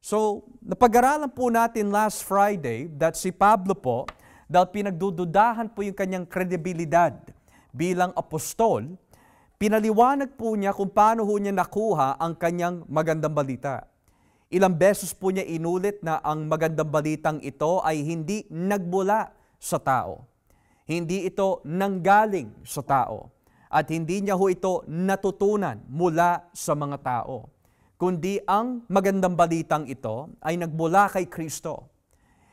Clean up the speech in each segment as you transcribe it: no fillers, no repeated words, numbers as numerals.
So, napag-aralan po natin last Friday that si Pablo po, dahil pinagdududahan po yung kanyang kredibilidad bilang apostol, pinaliwanag po niya kung paano ho niya nakuha ang kanyang magandang balita. Ilang beses po niya inulit na ang magandang balitang ito ay hindi nagmula sa tao. Hindi ito nanggaling sa tao. At hindi niya ho ito natutunan mula sa mga tao. Kundi ang magandang balitang ito ay nagmula kay Kristo.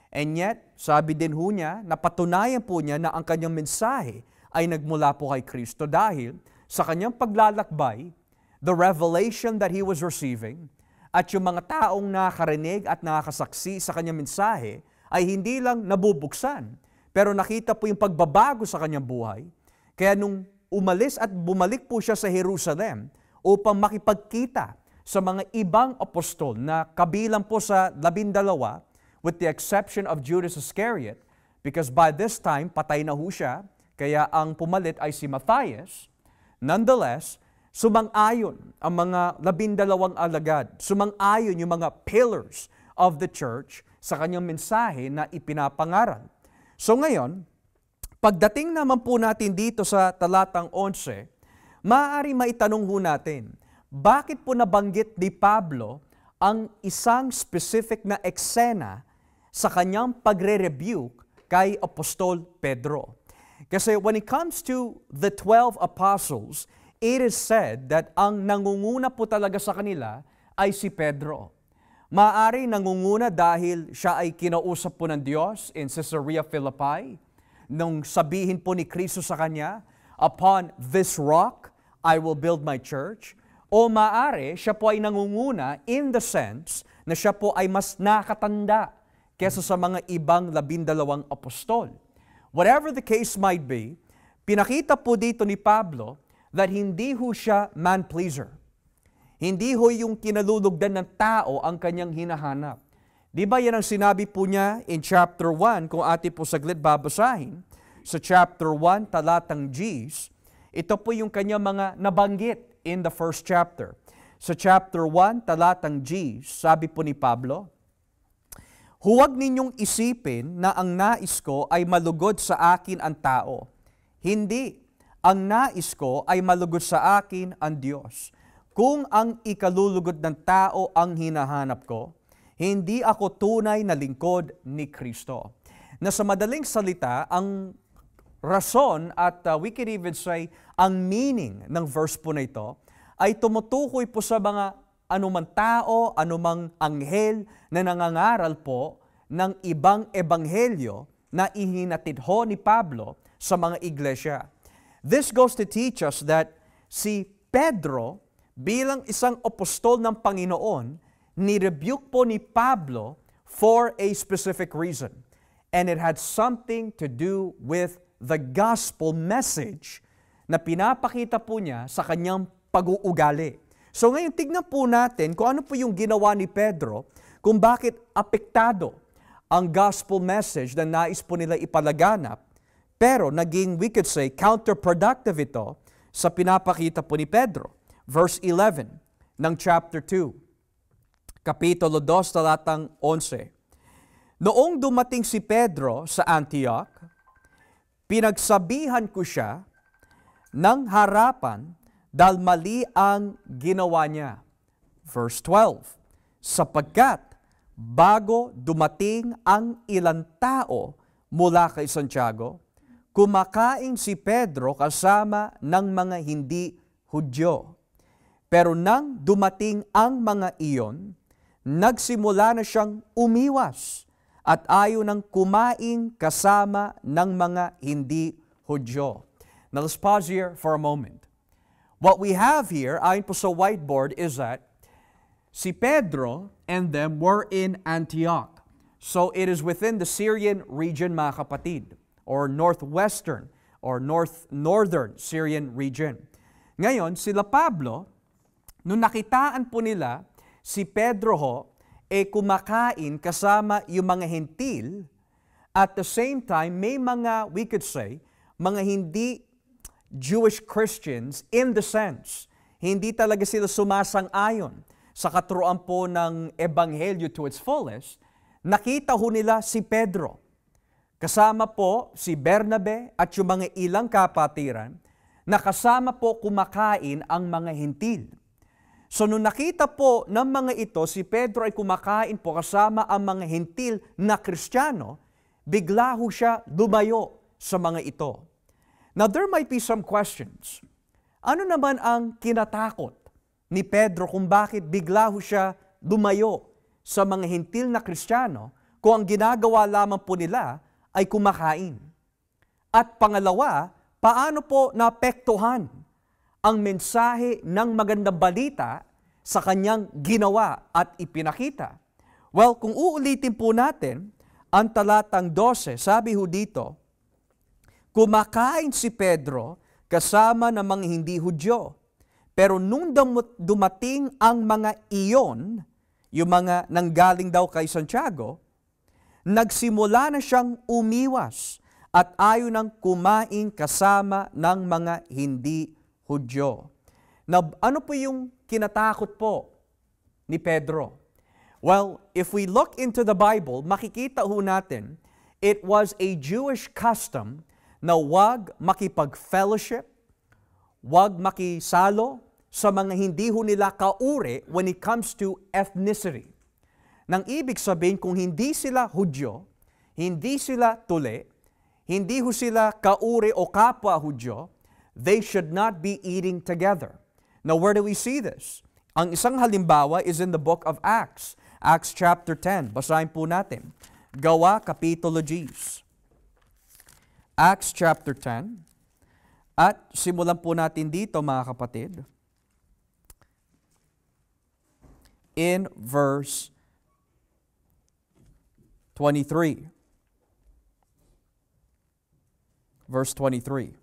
And yet, sabi din ho niya, napatunayan po niya na ang kanyang mensahe ay nagmula po kay Kristo dahil sa kanyang paglalakbay, the revelation that he was receiving, at yung mga taong nakakarinig at nakakasaksi sa kanyang mensahe ay hindi lang nabubuksan, pero nakita po yung pagbabago sa kanyang buhay. Kaya nung umalis at bumalik po siya sa Jerusalem upang makipagkita sa mga ibang apostol na kabilang po sa 12, with the exception of Judas Iscariot, because by this time, patay na ho siya, kaya ang pumalit ay si Matthias. Nonetheless, sumang-ayon ang mga 12 alagad, sumang-ayon yung mga pillars of the church sa kanyang mensahe na ipinapangaral. So ngayon, pagdating naman po natin dito sa talatang 11, maaari maitanong ho natin, bakit po nabanggit ni Pablo ang isang specific na eksena sa kanyang pagre-rebuke kay Apostol Pedro? Kasi when it comes to the 12 apostles, it is said that ang nangunguna po talaga sa kanila ay si Pedro. Maaari nangunguna dahil siya ay kinausap po ng Diyos in Caesarea Philippi, nung sabihin po ni Kristo sa kanya, "Upon this rock, I will build my church." O maaari, siya po ay nangunguna in the sense na siya po ay mas nakatanda kesa sa mga ibang 12 apostol. Whatever the case might be, pinakita po dito ni Pablo that hindi ho siya man-pleaser. Hindi ho yung kinalulugdan ng tao ang kanyang hinahanap. Di ba yan ang sinabi po niya in chapter 1, kung atin po saglit babasahin, sa chapter 1, talatang Gs, ito po yung kanyang mga nabanggit in the first chapter. Sa chapter 1, talatang Gs, sabi po ni Pablo, "Huwag ninyong isipin na ang nais ko ay malugod sa akin ang tao. Hindi. Ang nais ko ay malugod sa akin ang Diyos. Kung ang ikalulugod ng tao ang hinahanap ko, hindi ako tunay na lingkod ni Kristo." Na sa madaling salita, ang rason at we can even say, ang meaning ng verse po na ito ay tumutukoy po sa mga anumang tao, anumang anghel na nangangaral po ng ibang ebanghelyo na ihinatid ho ni Pablo sa mga iglesia. This goes to teach us that si Pedro, bilang isang apostol ng Panginoon, ni-rebuke po ni Pablo for a specific reason. And it had something to do with the gospel message na pinapakita po niya sa kanyang pag-uugali. So ngayon, tignan po natin kung ano po yung ginawa ni Pedro, kung bakit apektado ang gospel message na nais po nila ipalaganap, pero naging, we could say, counterproductive ito sa pinapakita po ni Pedro. Verse 11 ng chapter 2, Kapitulo 2, talatang 11. "Noong dumating si Pedro sa Antioch, pinagsabihan ko siya ng harapan dahil mali ang ginawa niya." Verse 12, "Sapagkat bago dumating ang ilang tao mula kay Santiago, kumakain si Pedro kasama ng mga hindi Hudyo. Pero nang dumating ang mga iyon, nagsimula na siyang umiwas at ayaw nang kumain kasama ng mga hindi Hudyo." Now let's pause here for a moment. What we have here, ayon po sa whiteboard, is that si Pedro and them were in Antioch. So it is within the Syrian region, mga kapatid, or northwestern or northern Syrian region. Ngayon, sila Pablo, nung nakitaan po nila, si Pedro ho, kumakain kasama yung mga hentil, at the same time, may mga, we could say, mga hindi Jewish Christians in the sense, hindi talaga sila sumasang-ayon sa katuruan po ng Ebanghelyo to its fullest, nakita ho nila si Pedro. Kasama po si Bernabe at yung mga ilang kapatiran na kasama po kumakain ang mga Hentil. So nung nakita po ng mga ito, si Pedro ay kumakain po kasama ang mga Hentil na Kristiyano, bigla ho siya lumayo sa mga ito. Now there might be some questions. Ano naman ang kinatakot ni Pedro kung bakit bigla ho siya lumayo sa mga Hentil na Kristiyano kung ang ginagawa lamang po nila ay kumakain? At pangalawa, paano po naapektuhan ang mensahe ng magandang balita sa kanyang ginawa at ipinakita? Well, kung uulitin po natin, ang talatang 12, sabi ho dito, kumakain si Pedro kasama ng mga hindi Hudyo. Pero nung dumating ang mga iyon, yung mga nanggaling daw kay Santiago, nagsimula na siyang umiwas at ayaw nang kumain kasama ng mga hindi Hudyo. Now, ano po yung kinatakot po ni Pedro? Well, if we look into the Bible, makikita ho natin, it was a Jewish custom na wag makipag-fellowship, wag makisalo sa mga hindi ho nila kauri when it comes to ethnicity. Nang ibig sabihin, kung hindi sila Hudyo, hindi sila tuli, hindi ho sila kauri o kapwa Hudyo, they should not be eating together. Now, where do we see this? Ang isang halimbawa is in the book of Acts. Acts chapter 10. Basahin po natin. Gawa, Kapitulo 10. Acts chapter 10. At simulan po natin dito, mga kapatid, in verse 23. Verse 23.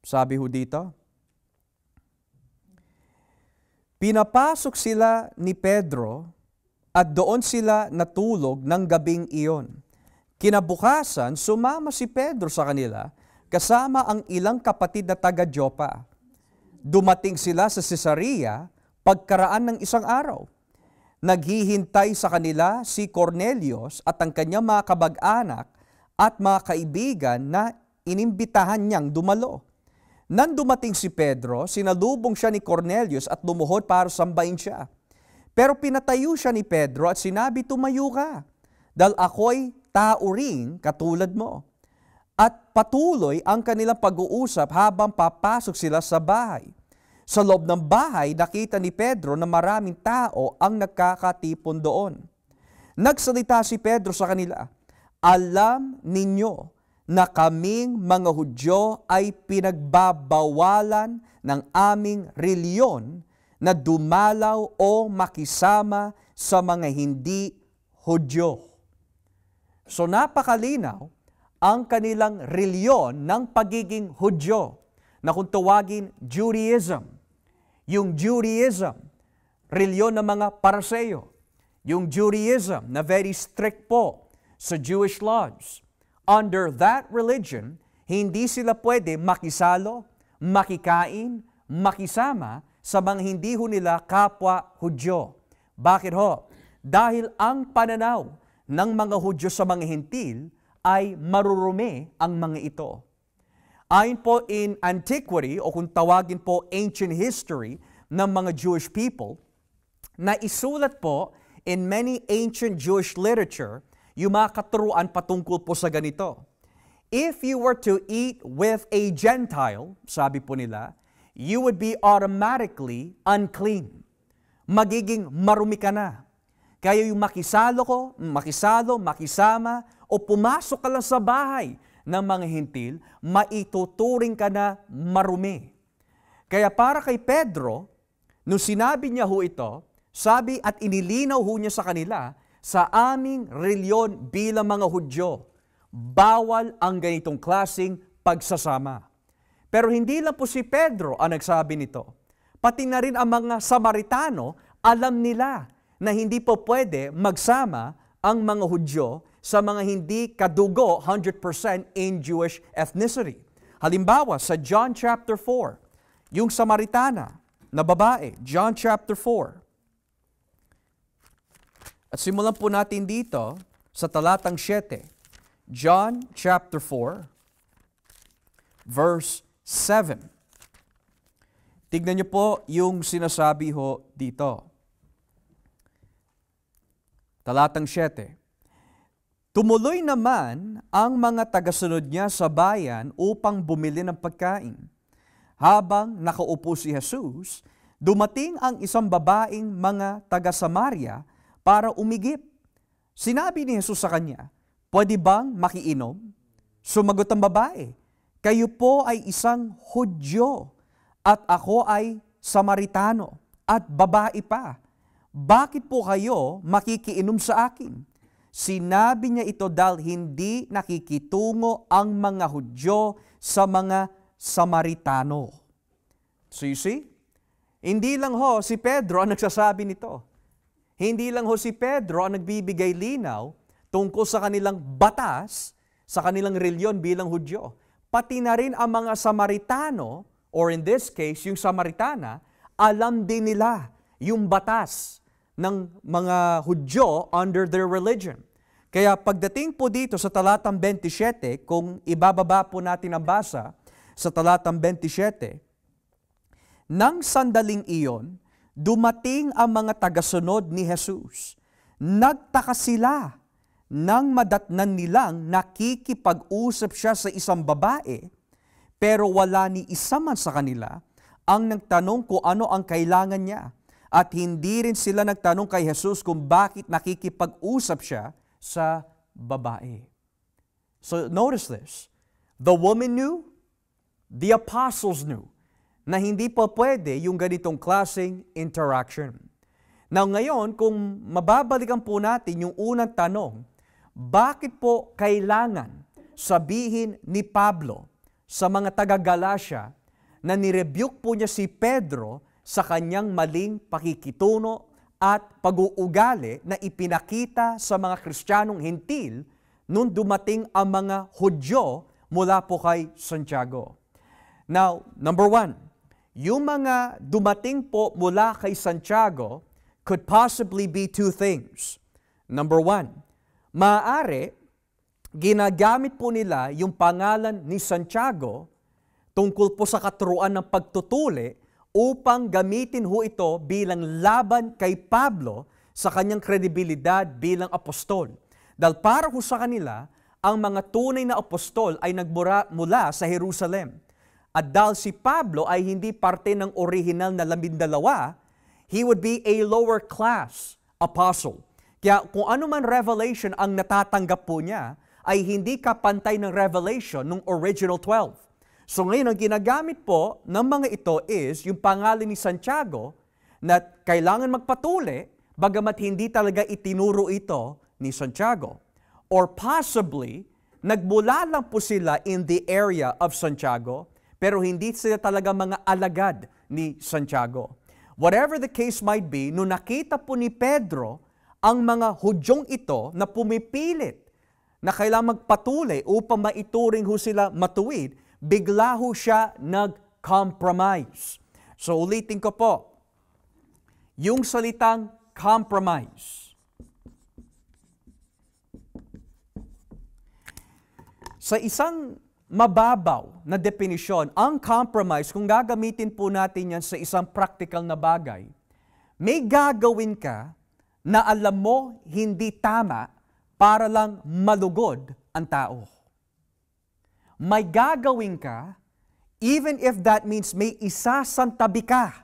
Sabi ho dito, pinapasok sila ni Pedro at doon sila natulog ng gabing iyon. Kinabukasan, sumama si Pedro sa kanila kasama ang ilang kapatid na taga-Jopa. Dumating sila sa Cesarea pagkaraan ng isang araw. Naghihintay sa kanila si Cornelius at ang kanyang mga kabag-anak at mga kaibigan na inimbitahan niyang dumalo. Nang dumating si Pedro, sinalubong siya ni Cornelius at lumuhod para sambahin siya. Pero pinatayo siya ni Pedro at sinabi, tumayo ka, dahil ako'y tao ring katulad mo. At patuloy ang kanilang pag-uusap habang papasok sila sa bahay. Sa loob ng bahay, nakita ni Pedro na maraming tao ang nagkakatipon doon. Nagsalita si Pedro sa kanila, alam ninyo na kaming mga Hudyo ay pinagbabawalan ng aming reliyon na dumalaw o makisama sa mga hindi Hudyo. So napakalinaw ang kanilang reliyon ng pagiging Hudyo na kung tawagin Judaism. Yung Judaism, reliyon ng mga Pariseo. Yung Judaism na very strict po sa Jewish laws. Under that religion, hindi sila pwede makisalo, makikain, makisama sa mga hindi ho nila kapwa Hudyo. Bakit ho? Dahil ang pananaw ng mga Hudyo sa mga Hentil ay marurumi ang mga ito. Ayon po in antiquity o kung tawagin po ancient history ng mga Jewish people, na isulat po in many ancient Jewish literature yung mga katuruan patungkol po sa ganito. If you were to eat with a Gentile, sabi po nila, you would be automatically unclean. Magiging marumi ka na. Kaya yung makisalo, makisama, o pumasok ka lang sa bahay ng mga Hentil, maituturing ka na marumi. Kaya para kay Pedro, nung sinabi niya ho ito, sabi at inilinaw ho niya sa kanila, sa aming reliyon bilang mga Hudyo, bawal ang ganitong klaseng pagsasama. Pero hindi lang po si Pedro ang nagsabi nito. Pati na rin ang mga Samaritano, alam nila na hindi po pwede magsama ang mga Hudyo sa mga hindi kadugo 100% in Jewish ethnicity. Halimbawa, sa John chapter 4, yung Samaritana, na babae. John chapter 4. At simulan po natin dito sa talatang 7. John chapter 4, verse 7. Tignan niyo po yung sinasabi ho dito. Talatang 7. Tumuloy naman ang mga tagasunod niya sa bayan upang bumili ng pagkain. Habang nakaupo si Jesus, dumating ang isang babaeng mga taga-Samaria para umigip. Sinabi ni Jesus sa kanya, "Pwede bang makiinom?" Sumagot ang babae, "Kayo po ay isang Hudyo at ako ay Samaritano at babae pa. Bakit po kayo makikiinom sa akin?" Sinabi niya ito dahil hindi nakikitungo ang mga Hudyo sa mga Samaritano. So you see, hindi lang ho si Pedro ang nagsasabi nito. Hindi lang ho si Pedro ang nagbibigay linaw tungkol sa kanilang batas, sa kanilang reliyon bilang Hudyo. Pati na rin ang mga Samaritano, or in this case, yung Samaritana, alam din nila yung batas ng mga Hudyo under their religion. Kaya pagdating po dito sa talatang 27, kung ibababa po natin ang basa sa talatang 27, nang sandaling iyon, dumating ang mga tagasunod ni Jesus. Nagtaka sila nang madatnan nilang nakikipag-usap siya sa isang babae, pero wala ni isa man sa kanila ang nagtanong kung ano ang kailangan niya. At hindi rin sila nagtanong kay Jesus kung bakit nakikipag-usap siya sa babae. So notice this. The woman knew, the apostles knew, na hindi pa pwede yung ganitong klaseng interaction. Now ngayon, kung mababalikan po natin yung unang tanong, bakit po kailangan sabihin ni Pablo sa mga taga-Galacia na nirebuke po niya si Pedro sa kanyang maling pakikituno at pag-uugali na ipinakita sa mga Kristiyanong Hentil nung dumating ang mga Hudyo mula po kay Santiago. Now, number 1, yung mga dumating po mula kay Santiago could possibly be two things. Number 1, maaari ginagamit po nila yung pangalan ni Santiago tungkol po sa katuruan ng pagtutuli upang gamitin ho ito bilang laban kay Pablo sa kanyang kredibilidad bilang apostol. Dahil para ho sa kanila, ang mga tunay na apostol ay nagmula sa Jerusalem. At dahil si Pablo ay hindi parte ng original na 12, he would be a lower class apostle. Kaya kung ano man revelation ang natatanggap po niya, ay hindi kapantay ng revelation ng original 12. So ngayon, ang ginagamit po ng mga ito is yung pangalan ni Santiago na kailangan magpatuli bagamat hindi talaga itinuro ito ni Santiago. Or possibly, nagmula lang po sila in the area of Santiago pero hindi sila talaga mga alagad ni Santiago. Whatever the case might be, nung nakita po ni Pedro ang mga Hudyong ito na pumipilit na kailangan magpatuloy upang maituring ho sila matuwid, bigla ho siya nag-compromise. So ulitin ko po, yung salitang compromise. Sa isang mababaw na definisyon, ang compromise, kung gagamitin po natin yan sa isang practical na bagay, may gagawin ka na alam mo hindi tama para lang malugod ang tao. May gagawin ka, even if that means may isasantabi ka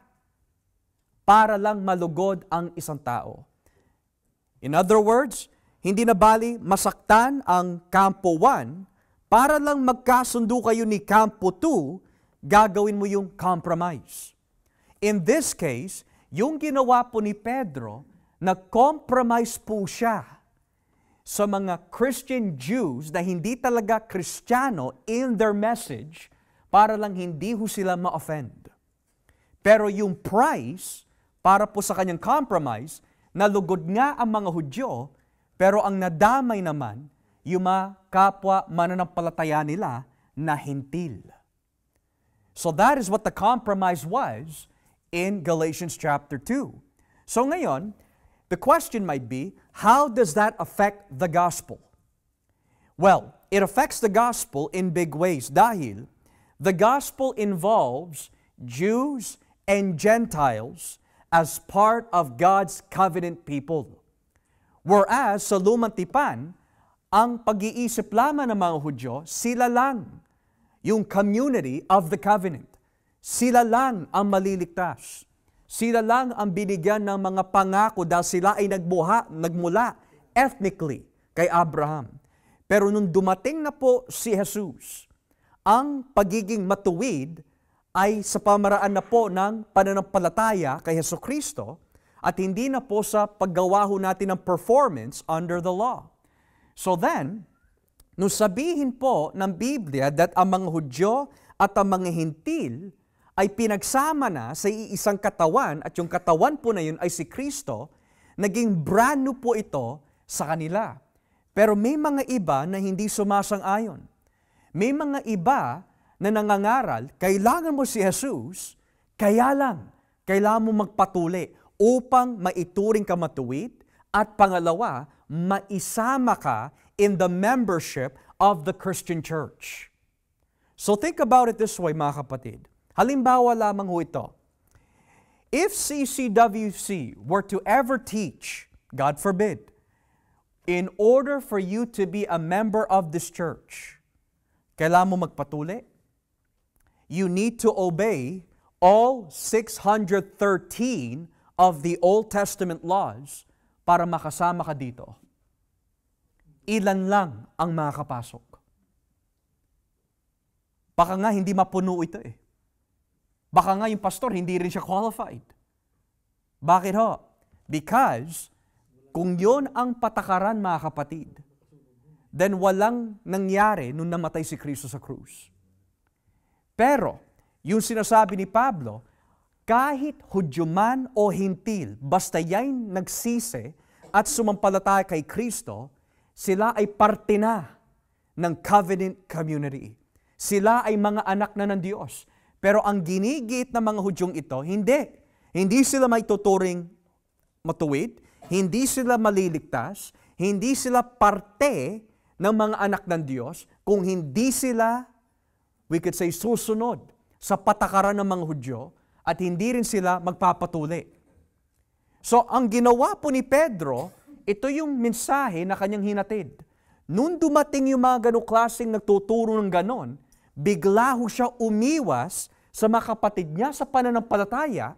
para lang malugod ang isang tao. In other words, hindi na bali masaktan ang Kampo 1 para lang magkasundo kayo ni Kampo 2, gagawin mo yung compromise. In this case, yung ginawa po ni Pedro, nag-compromise po siya sa mga Christian Jews na hindi talaga Kristiyano in their message para lang hindi ho sila ma-offend. Pero yung price para po sa kanyang compromise, nalugod nga ang mga Hudyo, pero ang nadamay naman yung mga kapwa mananampalataya nila na Hentil. So that is what the compromise was in Galatians chapter 2. So ngayon, the question might be, how does that affect the gospel? Well, it affects the gospel in big ways dahil the gospel involves Jews and Gentiles as part of God's covenant people. Whereas sa Lumang Tipan, ang pag-iisip lamang ng mga Hudyo, sila lang yung community of the covenant. Sila lang ang maliligtas. Sila lang ang binigyan ng mga pangako dahil sila ay nagmula ethnically kay Abraham. Pero nung dumating na po si Jesus, ang pagiging matuwid ay sa pamaraan na po ng pananampalataya kay Jesucristo at hindi na po sa paggawa ho natin ng performance under the law. So then, nung sabihin po ng Biblia that ang mga Hudyo at ang mga Hintil ay pinagsama na sa iisang katawan at yung katawan po na yun ay si Kristo, naging brand new po ito sa kanila. Pero may mga iba na hindi sumasang-ayon. May mga iba na nangangaral, kailangan mo si Jesus, kaya lang, kailangan mo magpatuli upang maituring ka matuwid at pangalawa, maisama ka in the membership of the Christian church. So think about it this way, mga kapatid. Halimbawa lamang ho ito. If CCWC were to ever teach, God forbid, in order for you to be a member of this church, kailangan mo magpatuli. You need to obey all 613 of the Old Testament laws para makasama ka dito. Ilan lang ang makakapasok. Baka nga hindi mapuno ito eh. Baka nga yung pastor, hindi rin siya qualified. Bakit ho? Because, kung yon ang patakaran mga kapatid, then walang nangyari nung namatay si Kristo sa krus. Pero, yung sinasabi ni Pablo, kahit Hudyo man o Hintil, basta yan nagsisi at sumampalataya kay Kristo, sila ay parte na ng covenant community. Sila ay mga anak na ng Diyos. Pero ang ginigit ng mga Hudyong ito, hindi. Hindi sila may tuturing matuwid, hindi sila maliligtas, hindi sila parte ng mga anak ng Diyos, kung hindi sila, we could say, susunod sa patakaran ng mga Hudyo, at hindi rin sila magpapatuli. So, ang ginawa po ni Pedro, ito yung mensahe na kanyang hinatid. Nung dumating yung mga ganong klaseng nagtuturo ng ganon, bigla ho siya umiwas sa mga kapatid niya sa pananampalataya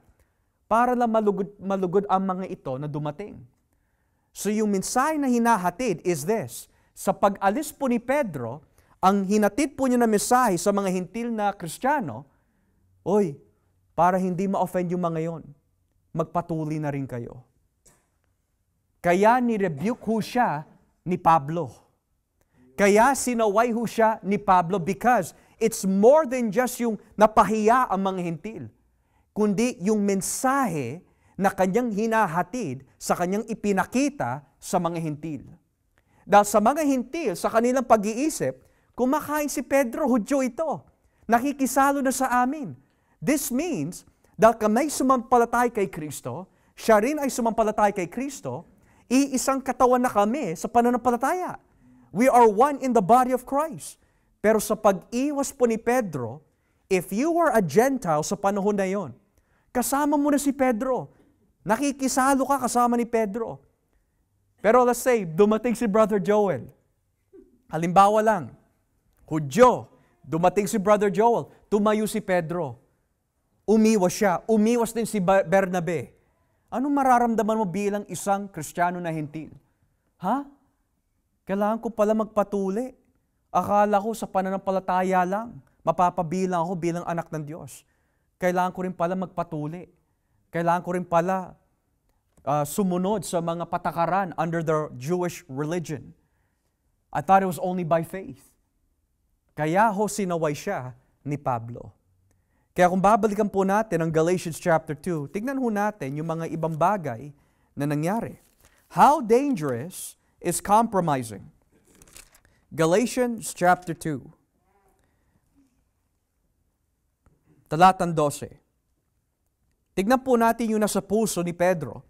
para lang malugod ang mga ito na dumating. So yung mensahe na hinahatid is this. Sa pag-alis po ni Pedro, ang hinatid po niya na mensahe sa mga Hintil na Kristiyano, oy, para hindi ma-offend yung mga yon, magpatuli na rin kayo. Kaya ni-rebuke ho siya ni Pablo. Kaya sinaway ho siya ni Pablo because it's more than just yung napahiya ang mga Hintil, kundi yung mensahe na kanyang hinahatid sa kanyang ipinakita sa mga Hintil. Dahil sa mga Hintil, sa kanilang pag-iisip, kumakain si Pedro, Hudyo ito. Nakikisalo na sa amin. This means, dahil kami sumampalatay kay Kristo, siya rin ay sumampalatay kay Kristo, iisang katawan na kami sa pananampalataya. We are one in the body of Christ. Pero sa pag-iwas po ni Pedro, if you were a Gentile sa panahon na yon, kasama mo na si Pedro. Nakikisalo ka kasama ni Pedro. Pero let's say, dumating si Brother Joel. Halimbawa lang, Hudyo, dumating si Brother Joel, tumayo si Pedro. Umiwas siya. Umiwas din si Bernabe. Anong mararamdaman mo bilang isang Kristiyano na Hintil? Ha? Kailangan ko pala magpatuli. Akala ko sa pananampalataya lang, mapapabilang ako bilang anak ng Diyos. Kailangan ko rin pala magpatuli. Kailangan ko rin pala sumunod sa mga patakaran under the Jewish religion. I thought it was only by faith. Kaya ho sinaway siya ni Pablo. Kaya kung babalikan po natin ang Galatians chapter 2, tignan ho natin yung mga ibang bagay na nangyari. How dangerous is compromising? Galatians chapter 2. Talatang 12. Tignan po natin yung nasa puso ni Pedro.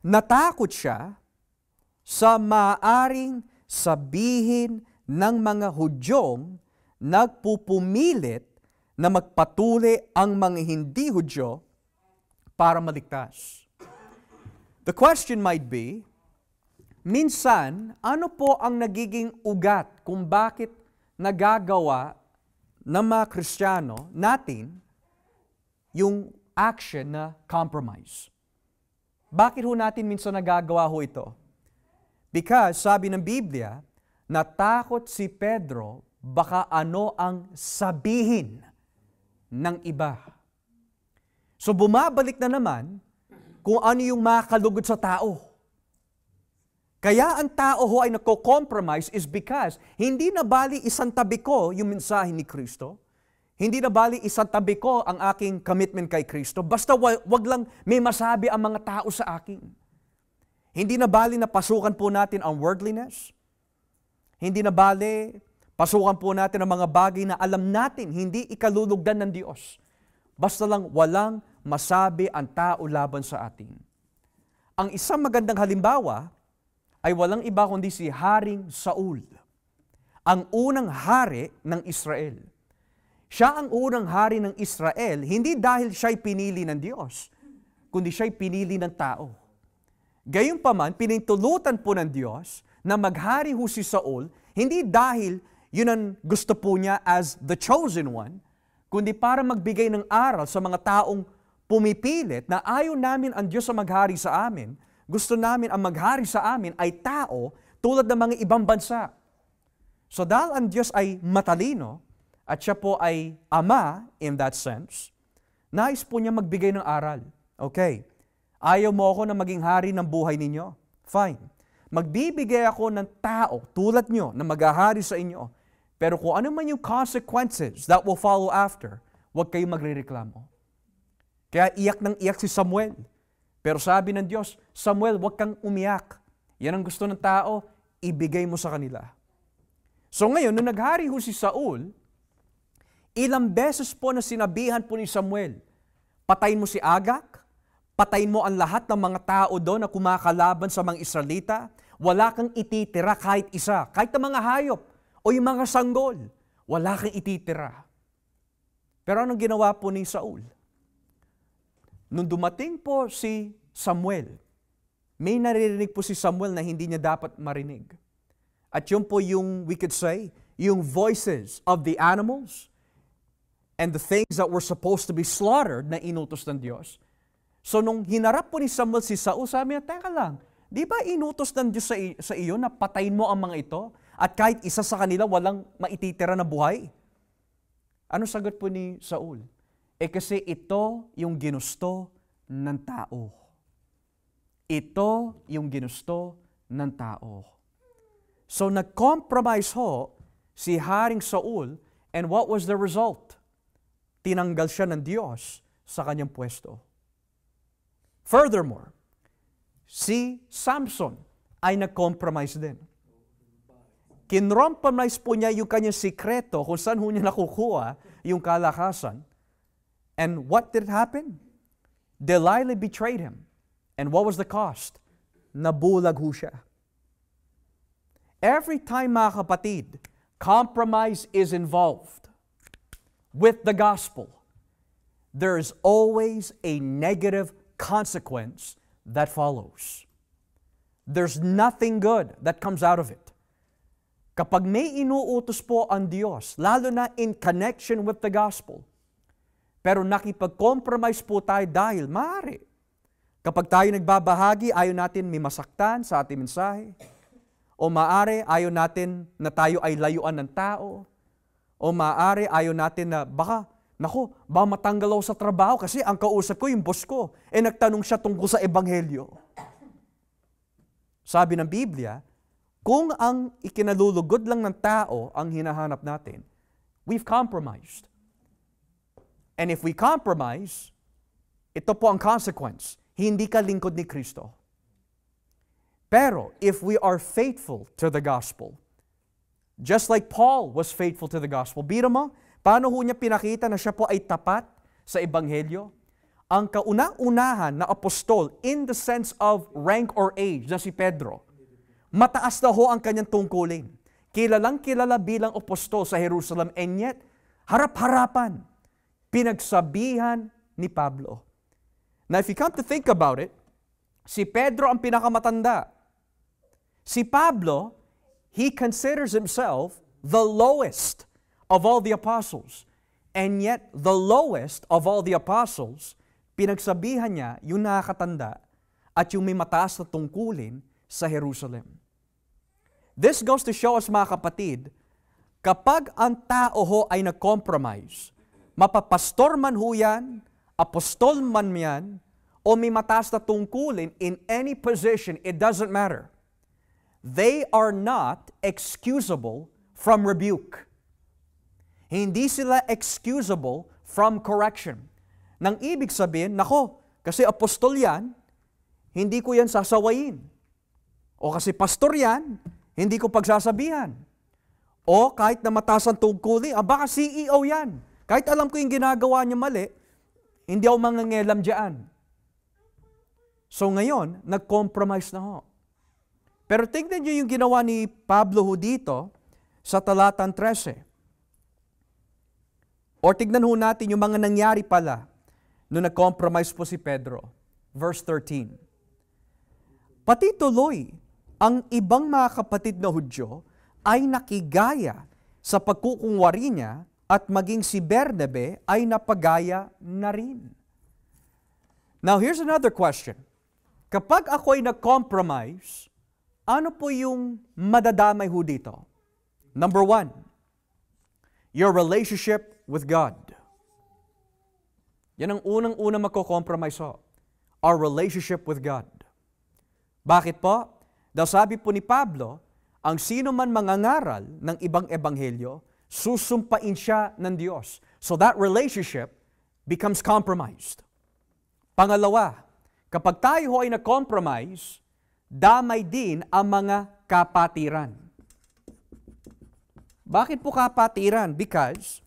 Natakot siya sa maaaring sabihin ng mga Hudyong nagpupumilit na magpatuli ang mga hindi Hudyo para maligtas. The question might be, minsan, ano po ang nagiging ugat kung bakit nagagawa ng mga Kristiyano natin yung action na compromise? Bakit ho natin minsan nagagawa ho ito? Because sabi ng Biblia, natakot si Pedro baka ano ang sabihin ng iba. So bumabalik na naman kung ano yung makalugod sa tao. Kaya ang tao ho ay nagko-compromise is because hindi na bali isang tabi ko yung mensahe ni Kristo. Hindi na bali isang tabi ko ang aking commitment kay Kristo. Basta wag lang may masabi ang mga tao sa akin. Hindi na bali na pasukan po natin ang worldliness. Hindi na bali pasukan po natin ang mga bagay na alam natin hindi ikalulugdan ng Diyos. Basta lang walang masabi ang tao laban sa atin. Ang isang magandang halimbawa ay walang iba kundi si Haring Saul, ang unang hari ng Israel. Siya ang unang hari ng Israel, hindi dahil siya'y pinili ng Diyos, kundi siya'y pinili ng tao. Gayunpaman, pinintulutan po ng Diyos na maghari ho si Saul, hindi dahil yun ang gusto po niya as the chosen one, kundi para magbigay ng aral sa mga taong pumipilit na ayaw namin ang Diyos sa maghari sa amin, gusto namin ang maghari sa amin ay tao tulad ng mga ibang bansa. So dahil ang Diyos ay matalino at siya po ay ama in that sense, nais po niya magbigay ng aral. Okay, ayaw mo ako na maging hari ng buhay ninyo? Fine. Magbibigay ako ng tao tulad nyo na maghahari sa inyo. Pero kung ano man yung consequences that will follow after, huwag kayong magrereklamo. Kaya iyak ng iyak si Samuel. Pero sabi ng Diyos, Samuel, huwag kang umiyak. Yan ang gusto ng tao, ibigay mo sa kanila. So ngayon, nung naghari ho si Saul, ilang beses po na sinabihan po ni Samuel, patayin mo si Agag, patayin mo ang lahat ng mga tao doon na kumakalaban sa mga Israelita, wala kang ititira kahit isa, kahit ang mga hayop o yung mga sanggol, wala kang ititira. Pero anong ginawa po ni Saul? Nung dumating po si Samuel, may naririnig po si Samuel na hindi niya dapat marinig. At yun po yung, we could say, yung voices of the animals and the things that were supposed to be slaughtered na inutos ng Diyos. So nung hinarap po ni Samuel si Saul, sabi niya, teka lang, di ba inutos ng Diyos sa iyo na patayin mo ang mga ito at kahit isa sa kanila walang maititira na buhay? Ano sagot po ni Saul? Kasi ito yung ginusto ng tao. Ito yung ginusto ng tao. So nag-compromise ho si Haring Saul, and what was the result? Tinanggal siya ng Diyos sa kanyang pwesto. Furthermore, si Samson ay nag-compromise din. Kinrompromise po niya yung kanyang sikreto kung saan ho niya nakukuha yung kalakasan. And what did happen? Delilah betrayed him. And what was the cost? Nabulag ho siya. Every time, mga kapatid, compromise is involved with the gospel, there is always a negative consequence that follows. There's nothing good that comes out of it. Kapag may inuutos po ang Diyos, lalo na in connection with the gospel, pero nakipag-compromise po tayo dahil maaari. Kapag tayo nagbabahagi, ayaw natin may masaktan sa ating mensahe. O maaari, ayaw natin na tayo ay layuan ng tao. O maaari, ayaw natin na baka matanggal ako sa trabaho kasi ang kausap ko yung boss ko. Nagtanong siya tungkol sa ebanghelyo. Sabi ng Biblia, kung ang ikinalulugod lang ng tao ang hinahanap natin, we've compromised. And if we compromise, ito po ang consequence. Hindi ka lingkod ni Kristo. Pero if we are faithful to the gospel, just like Paul was faithful to the gospel, biro mo, paano ho niya pinakita na siya po ay tapat sa ebanghelyo? ang kauna-unahan na apostol in the sense of rank or age na si Pedro, mataas na ho ang kanyang tungkulin. Kilalang kilala bilang apostol sa Jerusalem, and yet, harap-harapan, pinagsabihan ni Pablo. Now, if you come to think about it, si Pedro ang pinakamatanda. Si Pablo, he considers himself the lowest of all the apostles. And yet, the lowest of all the apostles, pinagsabihan niya yung nakakatanda at yung may mataas na tungkulin sa Jerusalem. This goes to show us, mga kapatid, kapag ang tao ho ay nag-compromise, mapapastor man ho yan, apostol man yan, o may mataas na tungkulin in any position, it doesn't matter. They are not excusable from rebuke. Hindi sila excusable from correction. Nang ibig sabihin, nako, kasi apostol yan, hindi ko yan sasawayin. O kasi pastor yan, hindi ko pagsasabihan. O kahit na mataas ang tungkulin, baka CEO yan. Kahit alam ko yung ginagawa niya mali, hindi ako mangangelam dyan. So ngayon, nag-compromise na ho. Pero tingnan niyo yung ginawa ni Pablo ho dito sa talatang 13. Or tignan ho natin yung mga nangyari pala nung nag-compromise po si Pedro. Verse 13. Pati tuloy, ang ibang mga kapatid na Hudyo ay nakigaya sa pagkukunwari niya at maging si Bernabe ay napagaya na rin. Now, here's another question. Kapag ako ay nag-compromise, ano po yung madadamay ho dito? Number 1, your relationship with God. Yan ang unang-unang magko-compromise ho. Our relationship with God. Bakit po? Dahil sabi po ni Pablo, ang sino man mangangaral ng ibang ebanghelyo, susumpain siya ng Diyos. So that relationship becomes compromised. Pangalawa, kapag tayo ay na-compromise, damay din ang mga kapatiran. Bakit po kapatiran? Because,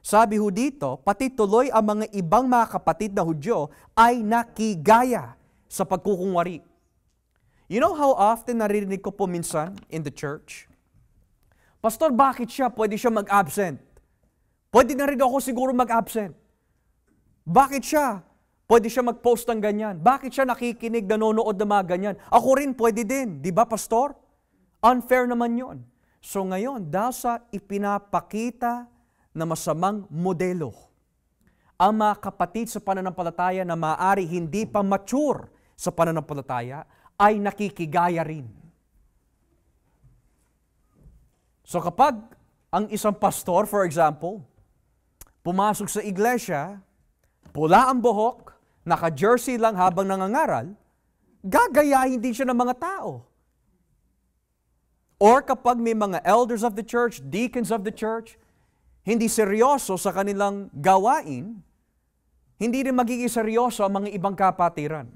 sabi ho dito, pati tuloy ang mga ibang mga kapatid na Hudyo ay nakigaya sa pagkukunwari. You know how often naririnig ko po minsan in the church? Pastor, bakit siya? Pwede siya mag-absent. Pwede na rin ako siguro mag-absent. Bakit siya? Pwede siya mag-post ng ganyan. Bakit siya nakikinig, nanonood ng mga ganyan? Ako rin, pwede din. Di ba, Pastor? Unfair naman yon. So ngayon, dahil sa ipinapakita na masamang modelo, ang mga kapatid sa pananampalataya na maaari hindi pa mature sa pananampalataya, ay nakikigaya rin. So kapag ang isang pastor, for example, pumasok sa iglesia, pula ang buhok, naka-jersey lang habang nangangaral, gagayahin din siya ng mga tao. Or kapag may mga elders of the church, deacons of the church, hindi seryoso sa kanilang gawain, hindi rin magiging seryoso ang mga ibang kapatiran.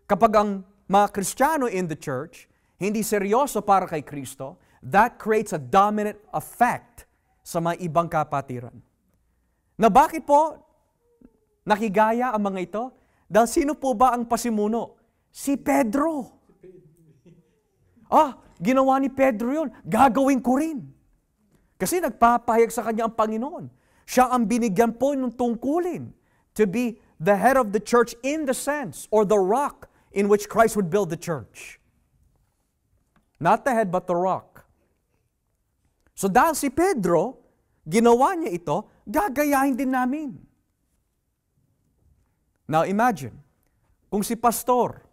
Kapag ang mga Kristiyano in the church, hindi seryoso para kay Kristo, that creates a dominant effect sa mga ibang kapatiran. Na bakit po nakigaya ang mga ito? Dahil sino po ba ang pasimuno? Si Pedro. Ginawa ni Pedro yun. Gagawin ko rin. Kasi nagpapahayag sa kanya ang Panginoon. Siya ang binigyan po ng tungkulin to be the head of the church in the sense or the rock in which Christ would build the church. Not the head but the rock. So dahil si Pedro, ginawa niya ito, gagayahin din namin. Now imagine, kung si pastor,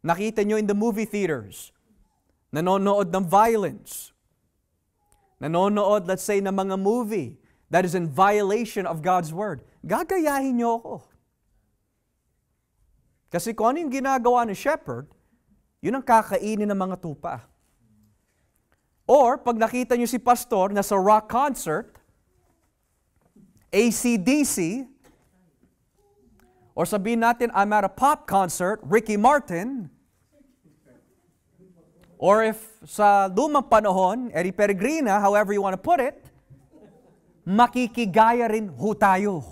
nakita nyo in the movie theaters, nanonood ng violence, nanonood, let's say, ng mga movie that is in violation of God's Word, gagayahin nyo ako. Kasi kung ano yung ginagawa ng shepherd, yun ang kakainin ng mga tupa. Or, pag nakita nyo si pastor na sa rock concert, AC/DC, or sabihin natin, I'm at a pop concert, Ricky Martin, or if sa lumang panahon, Eddie Peregrina, however you want to put it, makikigaya rin ho tayo.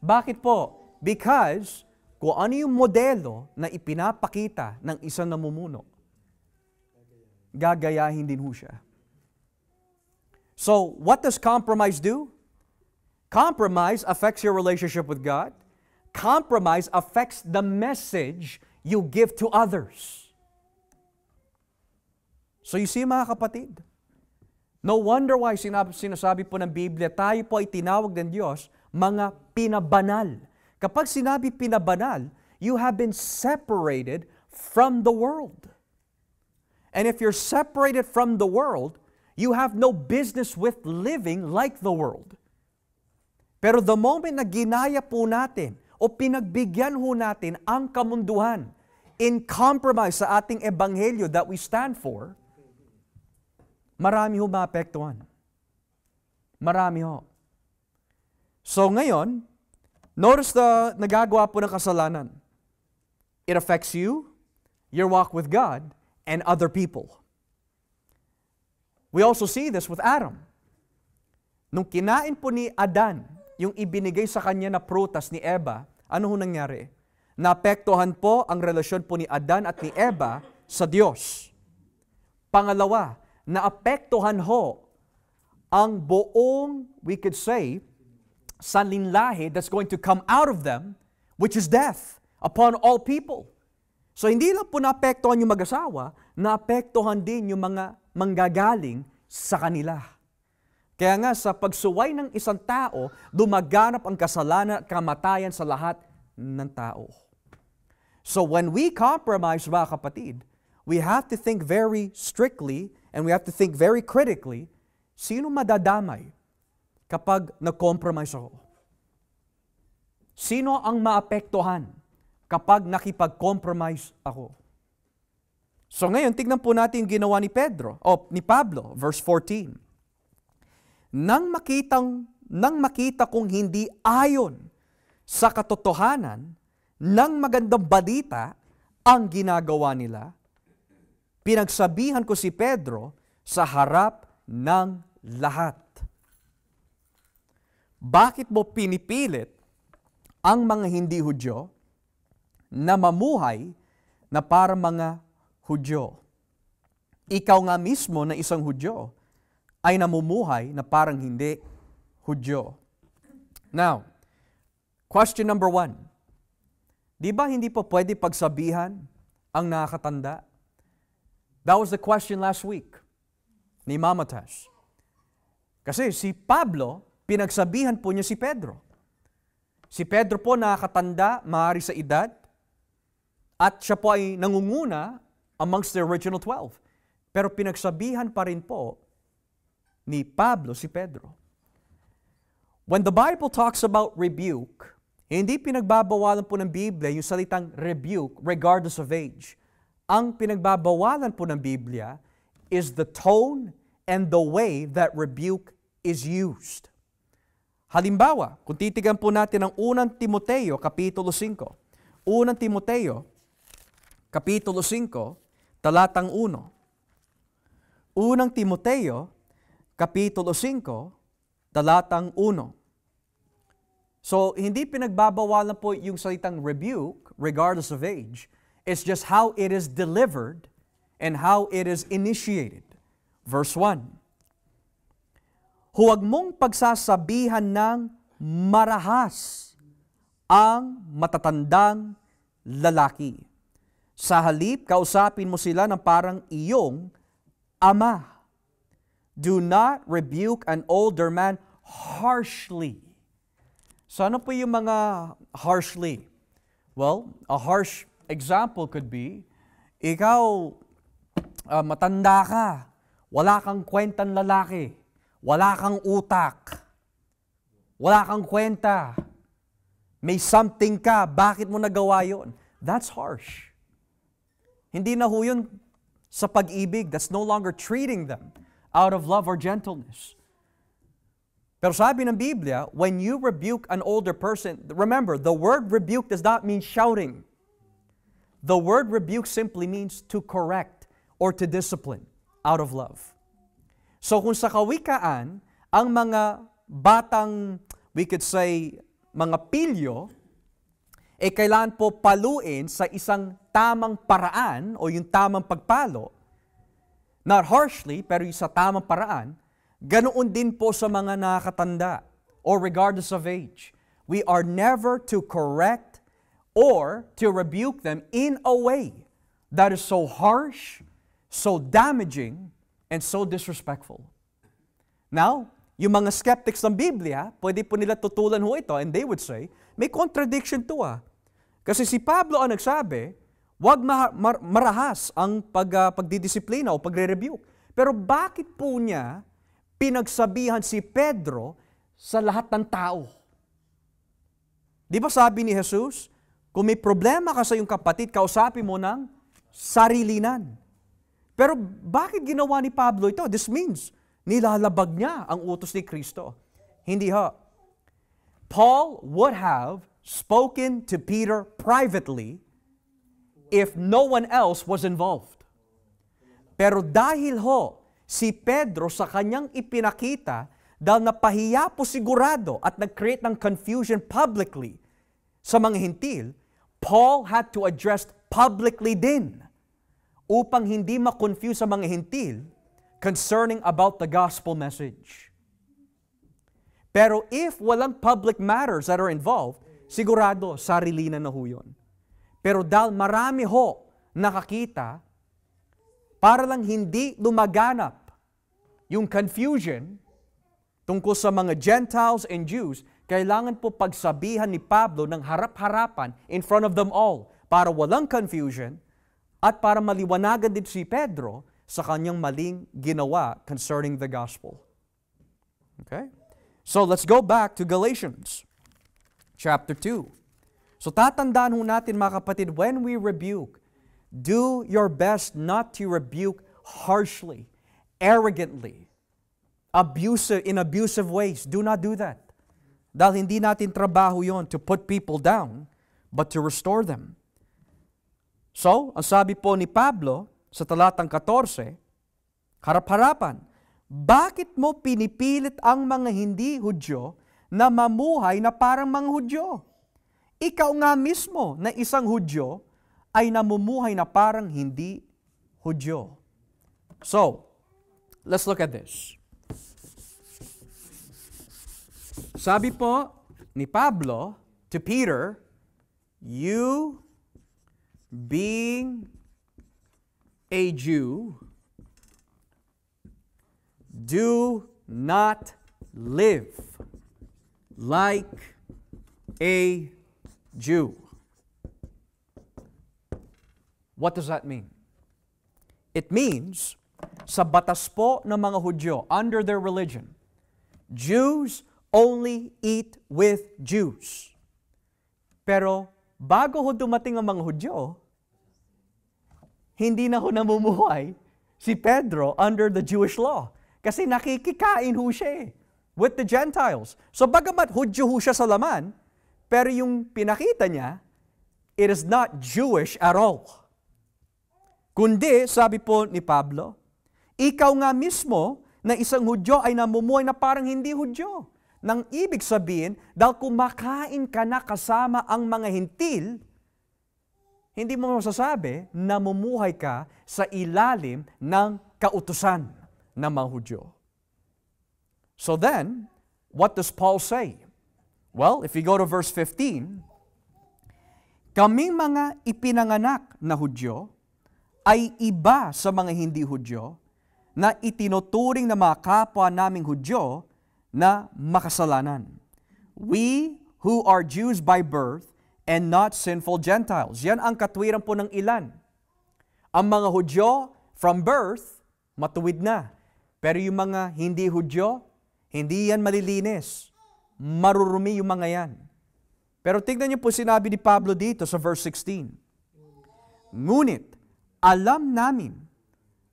Bakit po? Because kung ano yung modelo na ipinapakita ng isang namumuno, gagayahin din ho siya. So, what does compromise do? Compromise affects your relationship with God. Compromise affects the message you give to others. So you see mga kapatid, no wonder why sinasabi po ng Biblia, tayo po ay tinawag ng Diyos mga pinabanal. Kapag sinabi pinabanal, you have been separated from the world. And if you're separated from the world, you have no business with living like the world. Pero the moment na ginaya po natin o pinagbigyan ho natin ang kamunduhan in compromise sa ating ebanghelyo that we stand for, marami ho maapektuhan. Marami ho. So ngayon, notice the nagagawa po ng kasalanan. It affects you, your walk with God, and other people. We also see this with Adam. Nung kinain po ni Adan, yung ibinigay sa kanya na prutas ni Eva, ano ho nangyari? Naapektuhan po ang relasyon po ni Adan at ni Eva sa Diyos. Pangalawa, naapektuhan ho ang buong, we could say, sanlinlahi that's going to come out of them, which is death upon all people. So hindi lang po naapektuhan yung mag-asawa, naapektuhan din yung mga manggagaling sa kanila. Kaya nga sa pagsuway ng isang tao, dumaganap ang kasalanan at kamatayan sa lahat ng tao. So when we compromise, mga kapatid, we have to think very strictly and we have to think very critically, sino madadamay kapag nag-compromise ako? Sino ang maapektuhan kapag nakipag-compromise ako? So ngayon, tignan po natin yung ginawa ni Pablo, verse 14. Nang makita kong hindi ayon sa katotohanan ng magandang balita ang ginagawa nila, pinagsabihan ko si Pedro sa harap ng lahat. Bakit mo pinipilit ang mga hindi Hudyo na mamuhay na para mga Hudyo? Ikaw nga mismo na isang Hudyo ay namumuhay na parang hindi Hudyo. Now, question number 1. Di ba hindi po pwede pagsabihan ang nakakatanda? That was the question last week ni Mama Tash. Kasi si Pablo, pinagsabihan po niya si Pedro. Si Pedro po nakakatanda, maaari sa edad, at siya po ay nangunguna amongst the original 12. Pero pinagsabihan pa rin po ni Pablo si Pedro. When the Bible talks about rebuke, hindi pinagbabawalan po ng Biblia yung salitang rebuke regardless of age. Ang pinagbabawalan po ng Biblia is the tone and the way that rebuke is used. Halimbawa, kung titigan po natin ang 1 Timoteo, Kapitulo 5. 1 Timoteo, Kapitulo 5, talatang 1. 1 Timoteo, Kapitulo 5, talatang 1. So, hindi pinagbabawalan po yung salitang rebuke, regardless of age. It's just how it is delivered and how it is initiated. Verse 1. Huwag mong pagsasabihan ng marahas ang matatandang lalaki. Sa halip, kausapin mo sila ng parang iyong ama. Do not rebuke an older man harshly. So ano po yung mga harshly? Well, a harsh example could be, ikaw, matanda ka, wala kang kwentang lalaki, wala kang utak, wala kang kwenta, may something ka, bakit mo nagawa yun? That's harsh. Hindi na ho yun sa pag-ibig. That's no longer treating them out of love or gentleness. Pero sabi ng Biblia, when you rebuke an older person, remember, the word rebuke does not mean shouting. The word rebuke simply means to correct or to discipline out of love. So kung sa kawikaan, ang mga batang, we could say, mga pilyo, kailangan po paluin sa isang tamang paraan o yung tamang pagpalo, not harshly, pero yung sa tamang paraan, ganoon din po sa mga nakakatanda or regardless of age. We are never to correct or to rebuke them in a way that is so harsh, so damaging, and so disrespectful. Now, yung mga skeptics ng Biblia, pwede po nila tutulan ho ito and they would say, may contradiction to Kasi si Pablo ang nagsabi, huwag marahas ang pagdidisiplina o pagre-rebuke. Pero bakit po niya pinagsabihan si Pedro sa lahat ng tao? Di ba sabi ni Jesus, kung may problema ka sa iyong kapatid, kausapin mo ng sarilinan. Pero bakit ginawa ni Pablo ito? This means, nilalabag niya ang utos ni Kristo. Hindi ho. Paul would have spoken to Peter privately if no one else was involved. Pero dahil ho, si Pedro sa kanyang ipinakita, dahil napahiya po sigurado at nag-create ng confusion publicly sa mga hintil, Paul had to address publicly din upang hindi ma-confuse sa mga hintil concerning about the gospel message. Pero if walang public matters that are involved, sigurado, sarilinan na ho yun. Pero dahil marami ho nakakita, para lang hindi lumaganap yung confusion tungkol sa mga Gentiles and Jews, kailangan po pagsabihan ni Pablo ng harap-harapan in front of them all para walang confusion at para maliwanagan din si Pedro sa kanyang maling ginawa concerning the gospel. Okay? So let's go back to Galatians chapter 2. So tatandaan ho natin mga kapatid, when we rebuke, do your best not to rebuke harshly, arrogantly, in abusive ways. Do not do that. Dahil hindi natin trabaho yon to put people down, but to restore them. So, ang sabi po ni Pablo sa talatang 14, harap-harapan, bakit mo pinipilit ang mga hindi Hudyo na mamuhay na parang mga Hudyo? Ikaw nga mismo na isang Hudyo ay namumuhay na parang hindi Hudyo. So, let's look at this. Sabi po ni Pablo to Peter, you being a Jew, do not live like a Jew. What does that mean? It means, sa batas po ng mga Hudyo, under their religion, Jews only eat with Jews. Pero bago ho dumating ang mga Hudyo, hindi na ho namumuhay si Pedro under the Jewish law. Kasi nakikikain ho siya with the Gentiles. So bagamat Hudyo ho siya sa laman, pero yung pinakita niya, it is not Jewish at all. Kundi, sabi po ni Pablo, ikaw nga mismo na isang Hudyo ay namumuhay na parang hindi Hudyo. Nang ibig sabihin, dahil kumakain ka na kasama ang mga hintil, hindi mo masasabi, namumuhay ka sa ilalim ng kautusan ng mga Hudyo. So then, what does Paul say? Well, if you go to verse 15, kaming mga ipinanganak na Hudyo ay iba sa mga hindi Hudyo na itinuturing na mga kapwa naming Hudyo na makasalanan. We who are Jews by birth and not sinful Gentiles. Yan ang katwiran po ng ilan. Ang mga Hudyo from birth, matuwid na. Pero yung mga hindi Hudyo, hindi yan malilinis. Marurumi yung mga yan. Pero tignan niyo po sinabi ni Pablo dito sa verse 16. Ngunit, alam namin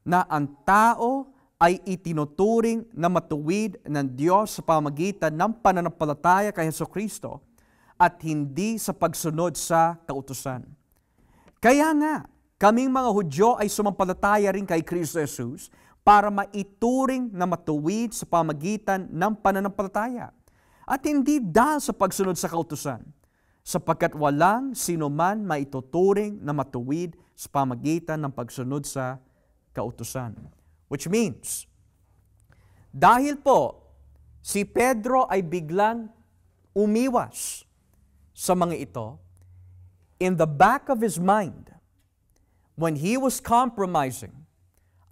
na ang tao ay itinuturing na matuwid ng Diyos sa pamagitan ng pananampalataya kay Jesucristo at hindi sa pagsunod sa kautusan. Kaya nga, kaming mga Hudyo ay sumampalataya rin kay Kristo Jesus para maituring na matuwid sa pamagitan ng pananampalataya. at hindi dahil sa pagsunod sa kautusan, sapagkat walang sinuman maituturing na matuwid sa pamagitan ng pagsunod sa kautusan. Which means, dahil po si Pedro ay biglang umiwas sa mga ito, in the back of his mind, when he was compromising,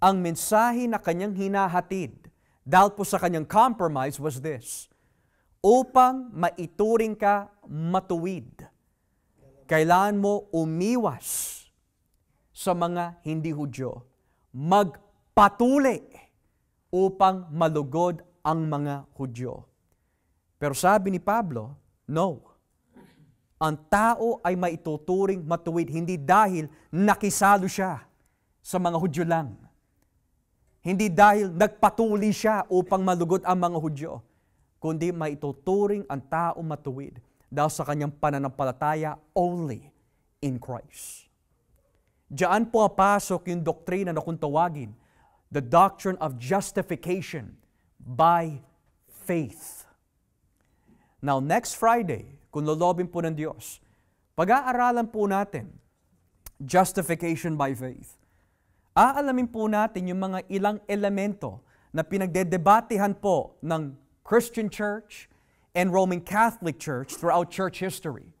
ang mensahe na kanyang hinahatid dahil po sa kanyang compromise was this: upang maituring ka matuwid, kailangan mo umiwas sa mga hindi Hudyo, magpatuli upang malugod ang mga Hudyo. Pero sabi ni Pablo, no. Ang tao ay maituturing matuwid hindi dahil nakisalo siya sa mga Hudyo lang. Hindi dahil nagpatuli siya upang malugod ang mga Hudyo, kundi maituturing ang tao matuwid dahil sa kanyang pananampalataya only in Christ. Diyan po apasok yung doktrina na kung tawagin, the doctrine of justification by faith. Now, next Friday, kung lolobin po ng Diyos, pag-aaralan po natin justification by faith. Aalamin po natin yung mga ilang elemento na pinagdedebatehan po ng Christian Church and Roman Catholic Church throughout church history.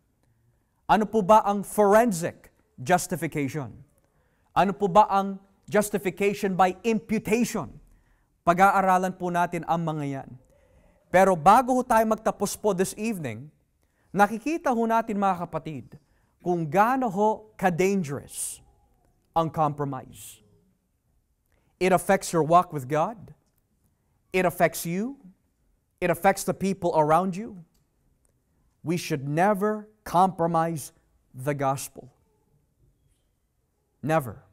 Ano po ba ang forensic justification? Ano po ba ang justification by imputation? Pag-aaralan po natin ang mga yan. Pero bago ho tayo magtapos po this evening, nakikita ho natin mga kapatid kung gaano ho ka-dangerous ang compromise. It affects your walk with God. It affects you. It affects the people around you. We should never compromise the gospel. Never.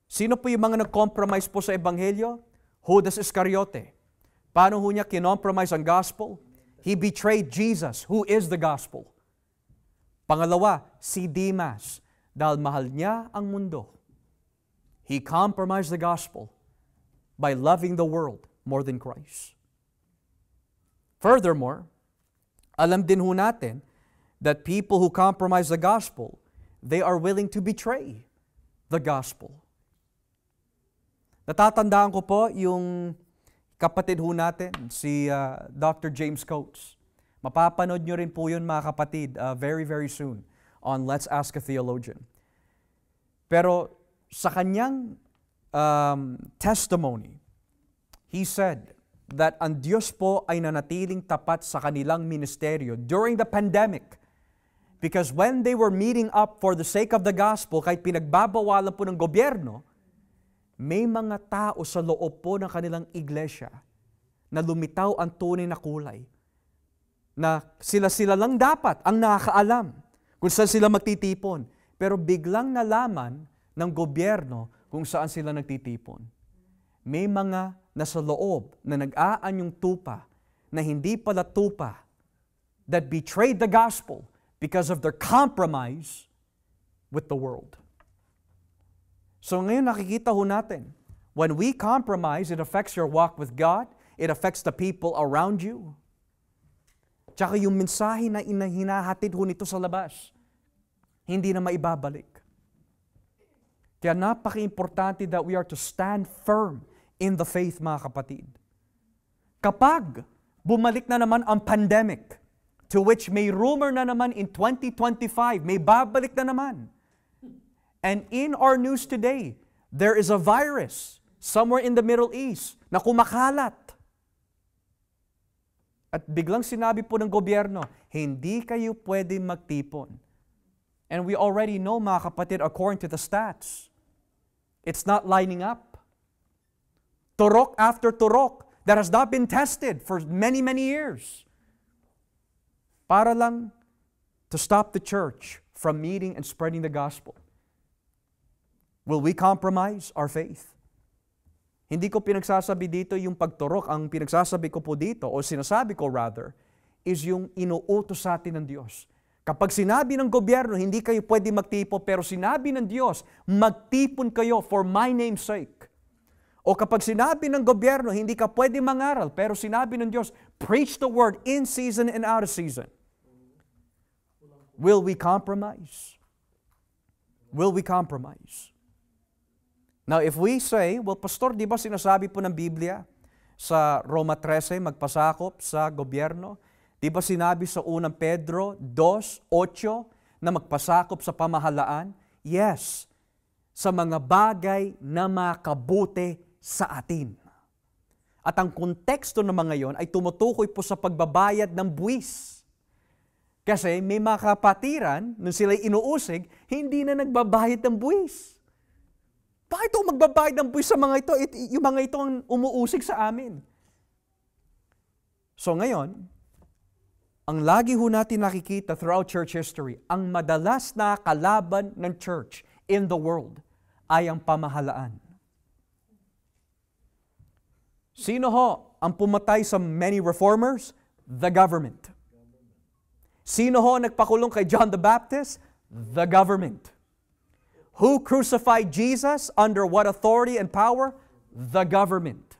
Sino po yung mga nag-compromise po sa Ebanghelyo? Judas Iscariote. Paano ho niya kinompromise ang gospel? He betrayed Jesus, who is the gospel. Pangalawa, si Demas. Dahil mahal niya ang mundo, he compromised the gospel by loving the world more than Christ. Furthermore, alam din ho natin that people who compromise the gospel, they are willing to betray the gospel. Natatandaan ko po yung kapatid ho natin, si Dr. James Coates. Mapapanood nyo rin po yun mga kapatid very, very soon on Let's Ask a Theologian. Pero sa kanyang testimony, he said that ang Diyos po ay nanatiling tapat sa kanilang ministeryo during the pandemic. Because when they were meeting up for the sake of the gospel, kahit pinagbabawalan po ng gobyerno, may mga tao sa loob po ng kanilang iglesia na lumitaw ang tunay na kulay. Na sila lang dapat ang nakakaalam kung saan sila magtitipon. Pero biglang nalaman ng gobyerno kung saan sila nagtitipon. May mga nasa loob na nag-aanyong tupa na hindi pala tupa that betrayed the gospel because of their compromise with the world. So ngayon nakikita ho natin, when we compromise, it affects your walk with God, it affects the people around you. Tsaka yung mensahe na hinahatid ho nito sa labas, hindi na maibabalik. Kaya napaka-importante that we are to stand firm in the faith, mga kapatid. Kapag bumalik na naman ang pandemic, to which may rumor na naman in 2025, may babalik na naman. And in our news today, there is a virus somewhere in the Middle East na kumakalat. At biglang sinabi po ng gobyerno, hindi kayo pwede magtipon. And we already know, mga kapatid, according to the stats, it's not lining up. Turok after turok that has not been tested for many, many years. Para lang to stop the church from meeting and spreading the gospel. Will we compromise our faith? Hindi ko pinagsasabi dito yung pagturok. Ang pinagsasabi ko po dito, o sinasabi ko rather, is yung inuutos sa atin ng Diyos. Kapag sinabi ng gobyerno, hindi kayo pwede magtipo, pero sinabi ng Diyos, magtipon kayo for my name's sake. O kapag sinabi ng gobyerno, hindi ka pwede mangaral, pero sinabi ng Diyos, preach the word in season and out of season. Will we compromise? Will we compromise? Now, if we say, well, Pastor, di ba sinasabi po ng Biblia sa Roma 13, magpasakop sa gobyerno? Di ba sinabi sa unang Pedro 2:8 na magpasakop sa pamahalaan? Yes, sa mga bagay na makabuti sa atin. At ang konteksto ng mga yon ay tumutukoy po sa pagbabayad ng buwis. Kasi may mga kapatiran, nung sila'y inuusig, hindi na nagbabayad ng buwis. Bakit ako magbabayad ng buwis sa mga ito? Yung mga ito ang umuusig sa amin. So ngayon, ang lagi ho natin nakikita throughout church history, ang madalas na kalaban ng church in the world ay ang pamahalaan. Sino ho ang pumatay sa many reformers? The government. Sino ho nagpakulong kay John the Baptist? The government. Who crucified Jesus? Under what authority and power? The government.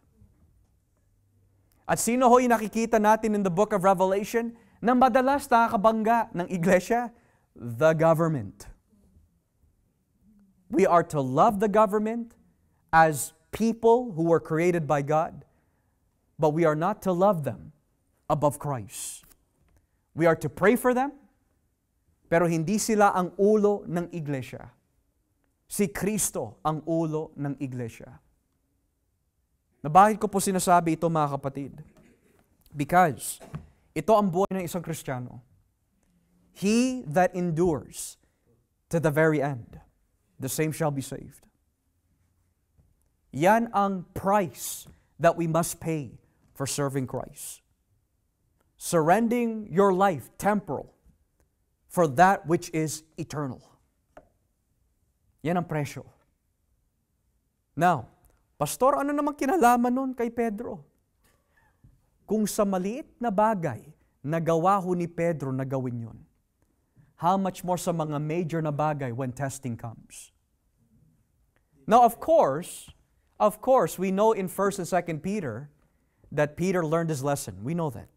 At sino ho yung nakikita natin in the book of Revelation na madalas nakakabangga ng iglesia? The government. We are to love the government as people who were created by God, but we are not to love them above Christ. We are to pray for them, pero hindi sila ang ulo ng iglesia. Si Kristo ang ulo ng iglesia. Na bakit ko po sinasabi ito, mga kapatid? Because ito ang buhay ng isang Kristiyano. He that endures to the very end, the same shall be saved. Yan ang price that we must pay for serving Christ. Surrendering your life temporal for that which is eternal. Yan ang presyo. Now, Pastor, ano naman kinalaman nun kay Pedro? Kung sa maliit na bagay na gawa ho ni Pedro na gawin yun, how much more sa mga major na bagay when testing comes? Now, of course, we know in 1 and 2 Peter that Peter learned his lesson. We know that.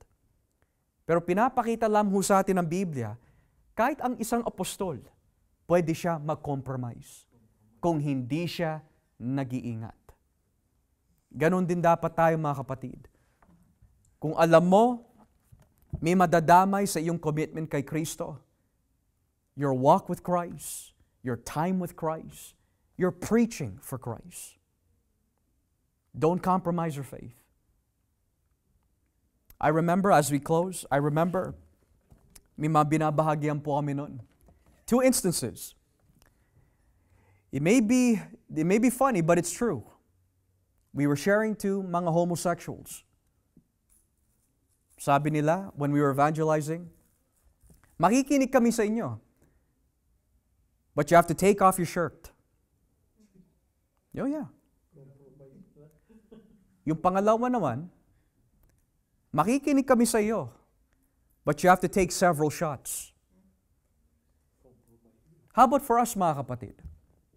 Pero pinapakita lang ho sa atin ng Biblia, kahit ang isang apostol, pwede siya mag-compromise kung hindi siya nag-iingat. Ganon din dapat tayo, mga kapatid. Kung alam mo, may madadamay sa iyong commitment kay Kristo, your walk with Christ, your time with Christ, your preaching for Christ. Don't compromise your faith. I remember, as we close, may mga binabahagyan po kami noon. 2 instances. It may be funny, but it's true. We were sharing to mga homosexuals. Sabi nila, when we were evangelizing, makikinig kami sa inyo, but you have to take off your shirt. Oh yeah. Yung pangalawa naman, makikinig kami sa iyo, but you have to take several shots. How about for us, mga kapatid?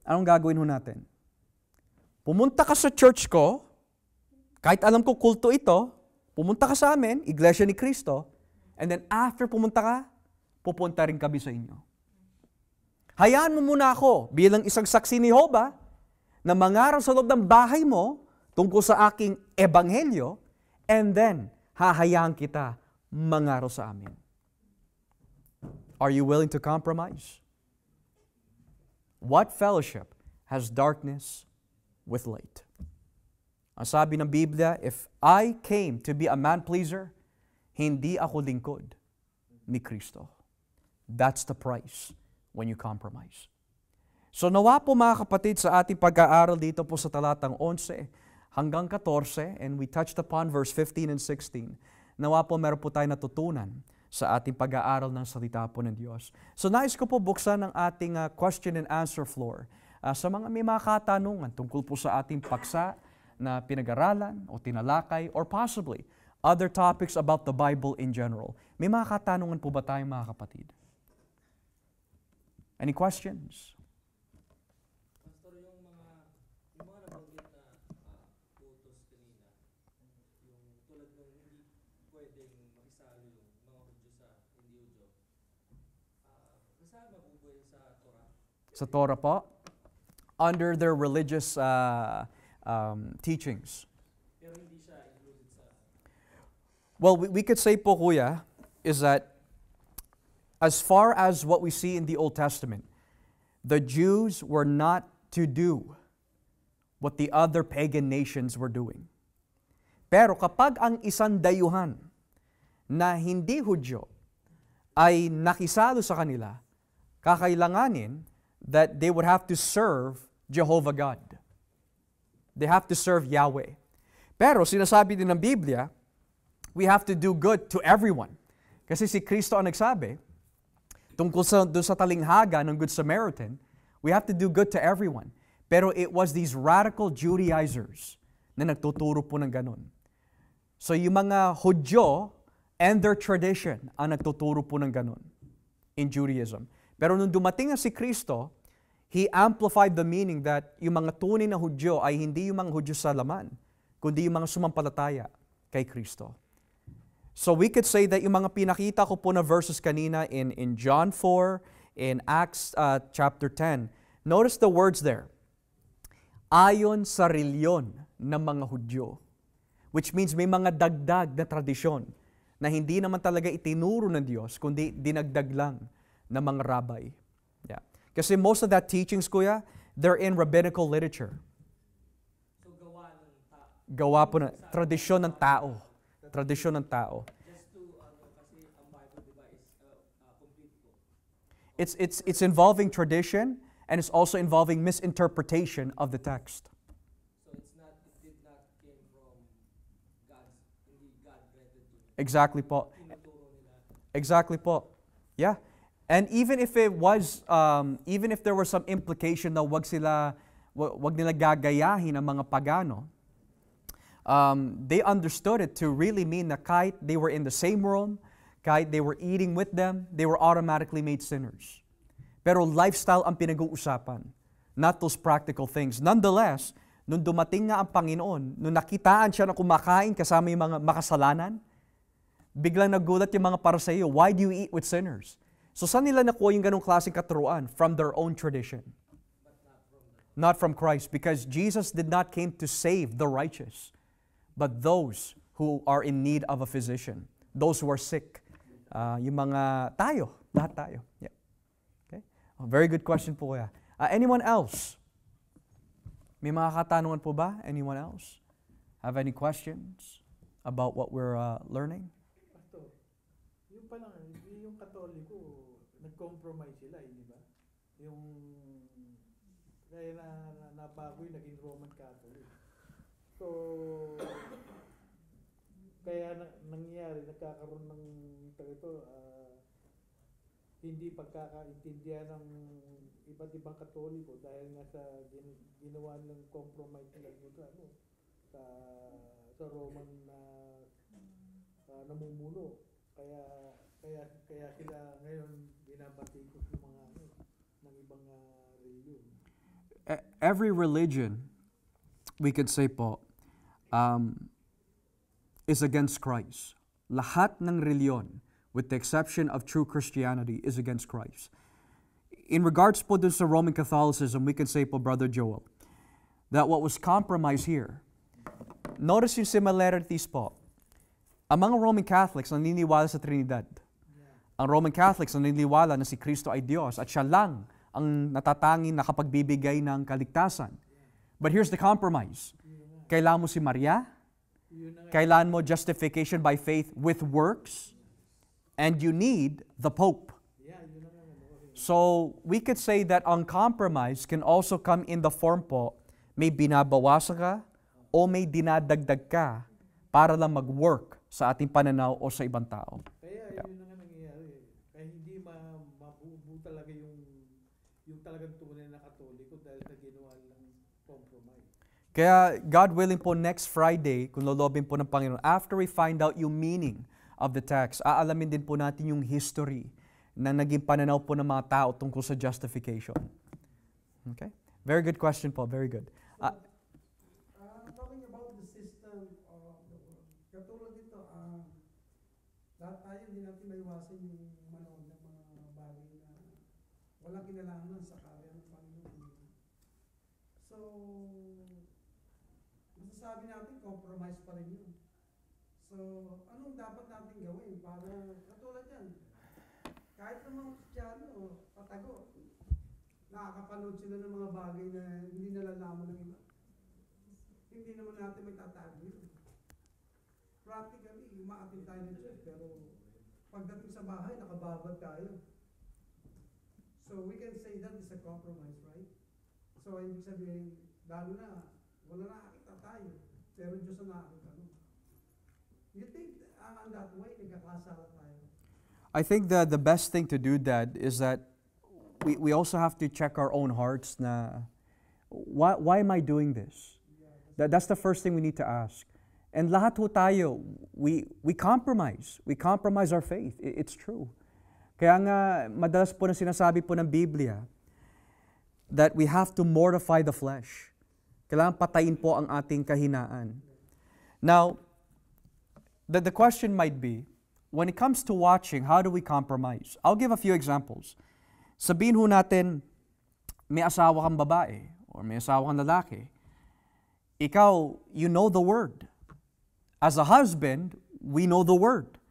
Anong gagawin ho natin? Pumunta ka sa church ko, kahit alam ko kulto ito, pumunta ka sa amin, Iglesia ni Cristo, and then after pumunta ka, pupunta rin kami sa inyo. Hayaan mo muna ako bilang isang saksi ni Jehovah na mangaral sa loob ng bahay mo tungkol sa aking ebanghelyo, and then hahayaan kita mangaral sa amin. Are you willing to compromise? What fellowship has darkness with light? Ang sabi ng Biblia, if I came to be a man-pleaser, hindi ako lingkod ni Kristo. That's the price when you compromise. So nawa po, mga kapatid, sa ating pag-aaral dito po sa talatang 11 hanggang 14, and we touched upon verse 15 and 16, nawa po meron po tayo natutunan sa ating pag-aaral ng salita po ng Diyos. So nais ko po buksan ang ating question and answer floor sa mga may mga katanungan tungkol po sa ating paksa na pinag-aralan o tinalakay, or possibly other topics about the Bible in general. May mga katanungan po ba tayo, mga kapatid? Any questions? Pastor, yung mga nabanggit na Sa Torah po? Under their religious teachings. Well, we could say po, Kuya, is that as far as what we see in the Old Testament, the Jews were not to do what the other pagan nations were doing. Pero kapag ang isang dayuhan na hindi Hudyo ay nakisalo sa kanila, kakailanganin that they would have to serve Jehovah God. They have to serve Yahweh. Pero sinasabi din ng Biblia, we have to do good to everyone. Kasi si Kristo ang nagsabi, tungkol doon sa talinghaga ng Good Samaritan, we have to do good to everyone. Pero it was these radical Judaizers na nagtuturo po ng ganun. So yung mga Hudyo and their tradition ang nagtuturo po ng ganun in Judaism. Pero nung dumating na si Kristo, He amplified the meaning that yung mga tunay na Hudyo ay hindi yung mga Hudyo sa laman, kundi yung mga sumampalataya kay Kristo. So we could say that yung mga pinakita ko po na verses kanina in John 4, in Acts chapter 10, notice the words there. Ayon sa reliyon ng mga Hudyo, which means may mga dagdag na tradisyon na hindi naman talaga itinuro ng Diyos, kundi dinagdag lang ng mga rabbi. Yeah. Kasi most of that teachings, Kuya, they're in rabbinical literature. So gawa ng tao. Gawa po na, tradisyon ng tao. Tradisyon ng tao. Just to, kasi ang Bible, di ba, is complete po. It's involving tradition, and it's also involving misinterpretation of the text. So it did not came from God's, hindi God granted to them. Exactly po. Tinuturo nila. Exactly po. Yeah. And even if it was, even if there was some implication na wag nila gagayahin ang mga pagano, they understood it to really mean na kahit they were in the same room, kahit they were eating with them, they were automatically made sinners. Pero lifestyle ang pinag-uusapan, not those practical things. Nonetheless, nung dumating nga ang Panginoon, nung nakitaan siya na kumakain kasama yung mga makasalanan, biglang nagulat yung mga Pariseo, why do you eat with sinners? So saan nila nakuha yung ganong klaseng katuruan? From their own tradition. Not from Christ, because Jesus did not came to save the righteous, but those who are in need of a physician, those who are sick. Yung mga lahat tayo. Yeah. Okay? Oh, very good question po, Kuya. Anyone else? May mga katanungan po ba? Anyone else? Have any questions about what we're learning? Pastor, yung pa lang, yung Katoliko, nag-compromise sila, di ba? Yung, kaya nabago yung naging Roman Catholic. So, kaya nangyayari, nagkakaroon ng hindi pagkakaintindihan ng iba't ibang Katoliko dahil nga sa ginawa ng compromise nila sa Roman na namumuno. Kaya sila ngayon binabatikos ng mga ng ibang reliyon. Every religion, we could say po, is against Christ. Lahat ng reliyon, with the exception of true Christianity, is against Christ. In regards po dun sa Roman Catholicism, we can say po, Brother Joel, that what was compromised here, notice yung similarities po. Ang mga Roman Catholics naniniwala sa Trinidad. Ang Roman Catholics naniniwala na si Kristo ay Diyos at siya lang ang natatanging nakapagbibigay ng kaligtasan. But here's the compromise. Kailangan mo si Maria, kailangan mo justification by faith with works, and you need the Pope. So we could say that ang compromise can also come in the form po, may binabawasan ka o may dinadagdag ka para lang mag-work sa ating pananaw o sa ibang tao. Kaya yun na nga nangyayari. Kaya hindi mabuo talaga yung talagang tunay na Katoliko dahil sa ginawa ng compromise. Kaya God willing po next Friday, kung lolobin po ng Panginoon, after we find out yung meaning of the text, aalamin din po natin yung history na naging pananaw po ng mga tao tungkol sa justification. Okay? Very good question po. Very good. Talking about the system of the world, katulad dito, lahat tayo hindi natin maiwasan yung manood ng mga bagay na walang kinalaman sa karya ng Panginoon. So, masasabi natin, compromise pa rin yun. So, anong dapat natin gawin para, katulad yan, kahit namang Kristiyano, patago, nakakapanood sila ng mga bagay na hindi nalalaman ng iba. Hindi naman natin may tatago yun. Practically, umaatin tayo ng church, pero pagdating sa bahay, nakababad tayo. So, we can say that is a compromise, right? So, ibig sabihin, lalo na, wala nakakita tayo, pero Diyos ang nakakita. You think on that way, nagkakasala tayo? I think that the best thing to do, Dad, is that we also have to check our own hearts na, why am I doing this? That's the first thing we need to ask. And lahat ho tayo, we compromise. We compromise our faith. It's true. Kaya nga, madalas po na sinasabi po ng Biblia that we have to mortify the flesh. Kailangan patayin po ang ating kahinaan. Now, the question might be, when it comes to watching, how do we compromise? I'll give a few examples. Sabihin ho natin, may asawa kang babae or may asawa kang lalaki. Ikaw, you know the Word. As a husband, we know the Word.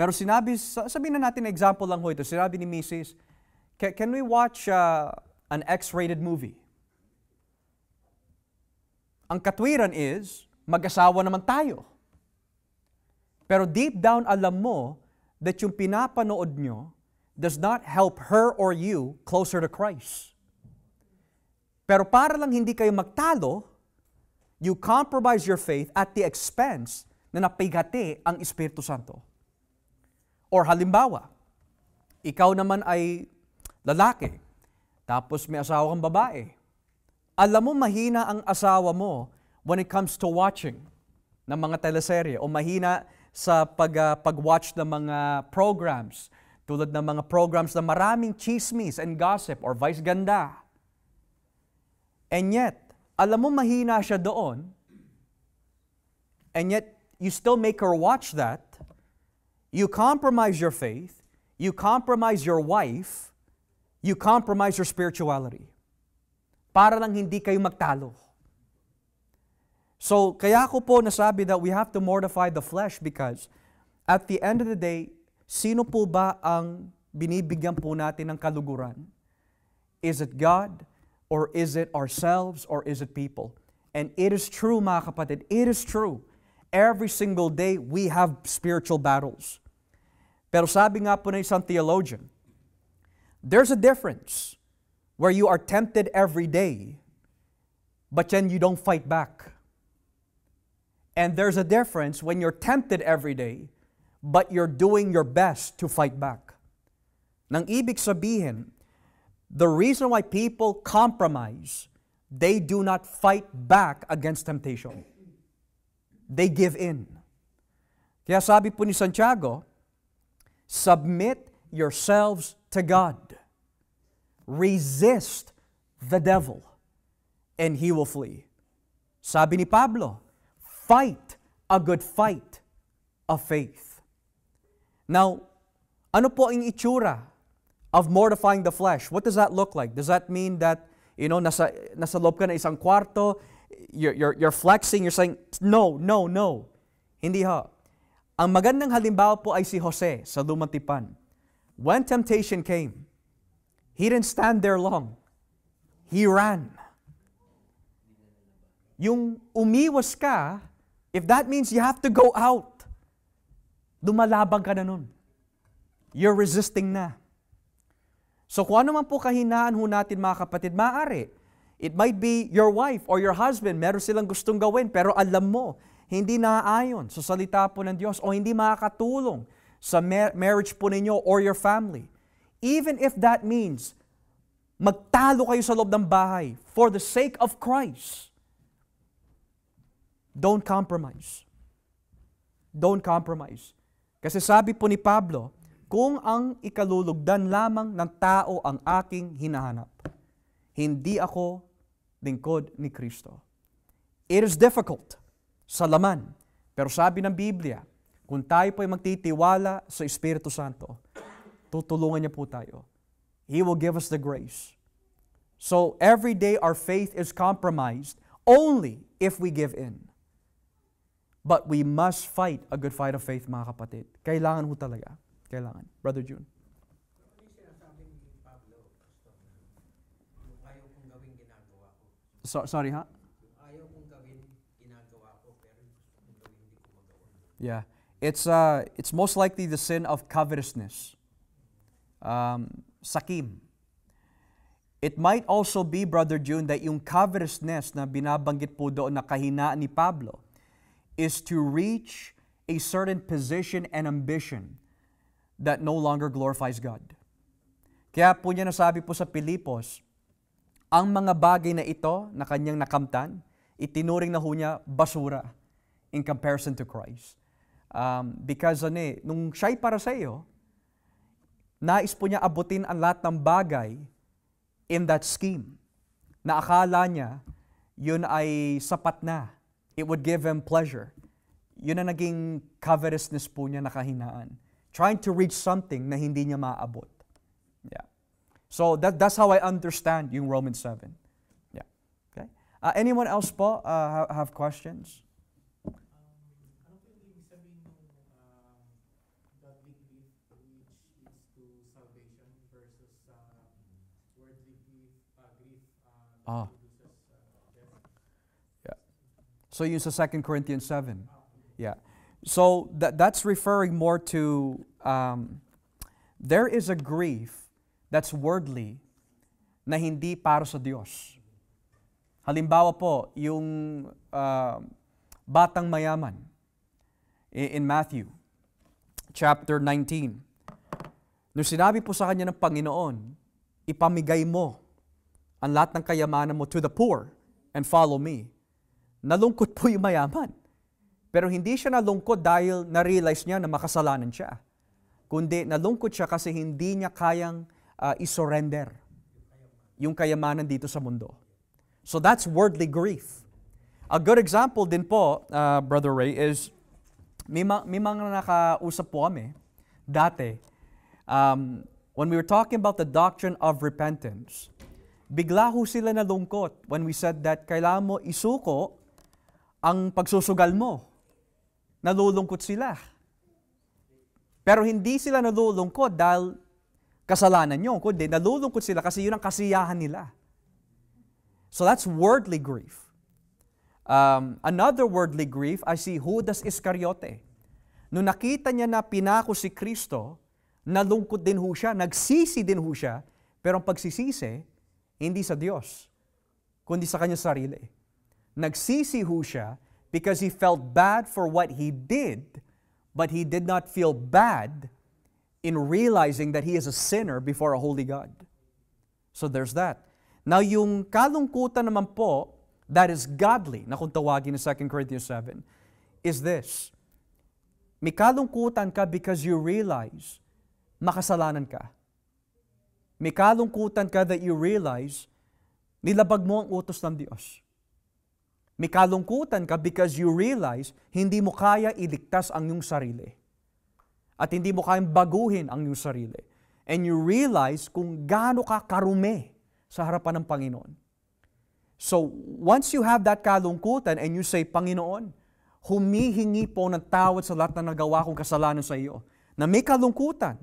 Pero sabihin na natin, example lang ho ito, sinabi ni Mrs., can we watch an X-rated movie? Ang katwiran is, mag-asawa naman tayo. Pero deep down, alam mo that yung pinapanood nyo does not help her or you closer to Christ. Pero para lang hindi kayo magtalo, you compromise your faith at the expense na napigati ang Espiritu Santo. Or halimbawa, ikaw naman ay lalaki, tapos may asawa kang babae. Alam mo mahina ang asawa mo when it comes to watching ng mga teleserye o mahina sa pag-watch ng mga programs, tulad ng mga programs na maraming chismis and gossip or vice ganda. And yet, alam mo mahina siya doon, and yet you still make her watch that, you compromise your faith, you compromise your wife, you compromise your spirituality. Para lang hindi kayo magtalo. So, kaya ko po nasabi that we have to mortify the flesh because at the end of the day, sino po ba ang binibigyan po natin ng kaluguran? Is it God? Or is it ourselves? Or is it people? And it is true, mga kapatid, it is true. Every single day, we have spiritual battles. Pero sabi nga po ng isang theologian, there's a difference where you are tempted every day, but then you don't fight back. And there's a difference when you're tempted every day, but you're doing your best to fight back. Nang ibig sabihin, the reason why people compromise, they do not fight back against temptation. They give in. Kaya sabi po ni Santiago, submit yourselves to God. Resist the devil, and he will flee. Sabi ni Pablo, fight a good fight of faith. Now, ano po ang itsura of mortifying the flesh? What does that look like? Does that mean that, nasa loob ka na isang kwarto, you're flexing, you're saying, no. Hindi ho. Ang magandang halimbawa po ay si Jose sa Lumang Tipan. When temptation came, he didn't stand there long. He ran. Yung umiwas ka, if that means you have to go out, lumalabang ka na nun. You're resisting na. So kung ano man po kahinaan ho natin mga kapatid, maaari. It might be your wife or your husband, meron silang gustong gawin, pero alam mo, hindi naaayon sa salita po ng Diyos o hindi makakatulong sa marriage po ninyo or your family. Even if that means magtalo kayo sa loob ng bahay for the sake of Christ, don't compromise. Don't compromise. Kasi sabi po ni Pablo, kung ang ikalulugdan lamang ng tao ang aking hinahanap, hindi ako lingkod ni Kristo. It is difficult sa laman. Pero sabi ng Biblia, kung tayo po ay magtitiwala sa Espiritu Santo, tutulungan niya po tayo. He will give us the grace. So every day our faith is compromised only if we give in. But we must fight a good fight of faith, mga kapatid. Kailangan ho talaga. Kailangan. Brother June. Ano yung sinasabi ni Pablo, Pastor, yung ayaw kong gawin, ginagawa ko. Sorry, ha? Yung ayaw kong gawin, ginagawa ko, pero yung gusto kong gawin, hindi ko magawa. Yeah. It's most likely the sin of covetousness. Sakim. It might also be, Brother June, that yung covetousness na binabanggit po doon na kahinaan ni Pablo is to reach a certain position and ambition that no longer glorifies God. Kaya po niya nasabi po sa Pilipos, ang mga bagay na ito na kanyang nakamtan, itinuring na ho niya basura in comparison to Christ. Because nung siya'y para sa iyo, nais po niya abutin ang lahat ng bagay in that scheme na akala niya yun ay sapat na. It would give him pleasure. Yun ang naging covetousness po niya na kahinaan. Trying to reach something na hindi niya maabot. Yeah. So that's how I understand yung Romans 7. Yeah. Okay. Anyone else po have questions? Ano po yung ibig sabihin ng godly grief which leads to salvation versus worldly grief Ah. produces death? Yeah. So yun sa 2 Corinthians 7. Yeah. So that's referring more to there is a grief that's worldly na hindi para sa Diyos. Halimbawa po, yung batang mayaman in Matthew chapter 19. Nung sinabi po sa kanya ng Panginoon, ipamigay mo ang lahat ng kayamanan mo to the poor and follow me. Nalungkot po yung mayaman. Pero hindi siya nalungkot dahil na-realize niya na makasalanan siya. Kundi nalungkot siya kasi hindi niya kayang isurrender yung kayamanan dito sa mundo. So that's worldly grief. A good example din po, Brother Ray, is may mga nakausap po kami dati. When we were talking about the doctrine of repentance, bigla ho sila nalungkot when we said that kailangan mo isuko ang pagsusugal mo. Nalulungkot sila. Pero hindi sila nalulungkot dahil kasalanan nyo, kundi nalulungkot sila kasi yun ang kasiyahan nila. So that's worldly grief. Another worldly grief, I see Judas Iscariote. Nung nakita niya na pinako si Kristo, nalungkot din ho siya, nagsisi din ho siya, pero ang pagsisisi, hindi sa Diyos, kundi sa kanyang sarili. Nagsisi ho siya because he felt bad for what he did, but he did not feel bad in realizing that he is a sinner before a holy God. So there's that. Now yung kalungkutan naman po, that is godly, na kung tawagin ng 2 Corinthians 7, is this. May kalungkutan ka because you realize makasalanan ka. May kalungkutan ka that you realize nilabag mo ang utos ng Diyos. May kalungkutan ka because you realize hindi mo kaya iligtas ang iyong sarili. At hindi mo kayang baguhin ang iyong sarili. And you realize kung gaano ka karumi sa harapan ng Panginoon. So, once you have that kalungkutan and you say, Panginoon, humihingi po ng tawad sa lahat na nagawa kong kasalanan sa iyo, na may kalungkutan,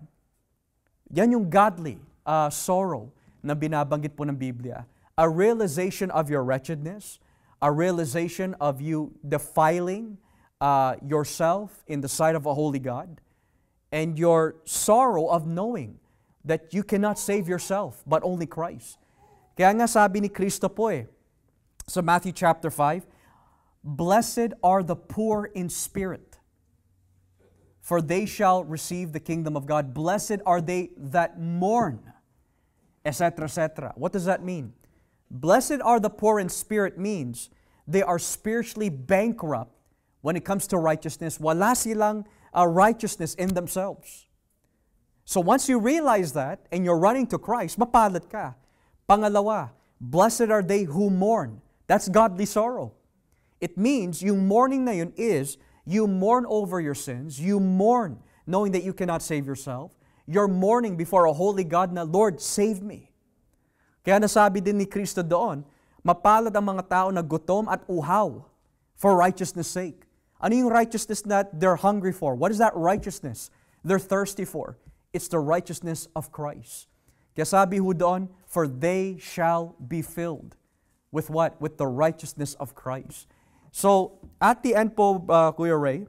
yan yung godly sorrow na binabanggit po ng Biblia. A realization of your wretchedness, a realization of you defiling yourself in the sight of a holy God, and your sorrow of knowing that you cannot save yourself, but only Christ. Kaya nga sabi ni Kristo po sa Matthew chapter 5, Blessed are the poor in spirit, for they shall receive the kingdom of God. Blessed are they that mourn, etc., etc. What does that mean? Blessed are the poor in spirit means they are spiritually bankrupt when it comes to righteousness. Wala silang righteousness in themselves. So once you realize that and you're running to Christ, mapalad ka. Pangalawa, blessed are they who mourn. That's godly sorrow. It means yung mourning na yun is you mourn over your sins, you mourn knowing that you cannot save yourself, You're mourning before a holy God na, Lord, save me. Kaya nasabi din ni Kristo doon, mapalad ang mga tao na gutom at uhaw for righteousness' sake. Ano yung righteousness that they're hungry for? What is that righteousness they're thirsty for? It's the righteousness of Christ. Kaya sabi ho doon, for they shall be filled. With what? With the righteousness of Christ. So, at the end po, Kuya Ray,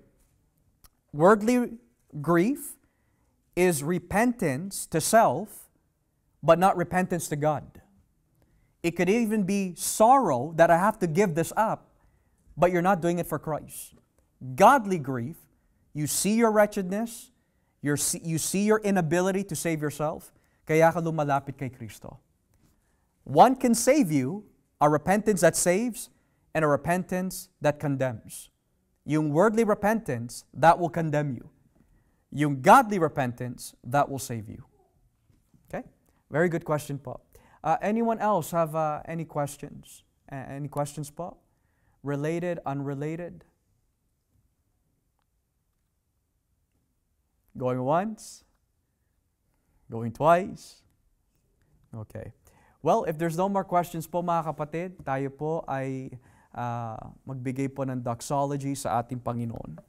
worldly grief is repentance to self, but not repentance to God. It could even be sorrow that I have to give this up, but you're not doing it for Christ. Godly grief, you see your wretchedness, you see your inability to save yourself, kaya ka lumalapit kay Kristo. One can save you, a repentance that saves, and a repentance that condemns. Yung worldly repentance, that will condemn you. Yung godly repentance, that will save you. Okay? Very good question po. Anyone else have any questions? Any questions po? Related, unrelated? Going once? Going twice? Okay. Well, if there's no more questions po mga kapatid, tayo po ay magbigay po ng doxology sa ating Panginoon.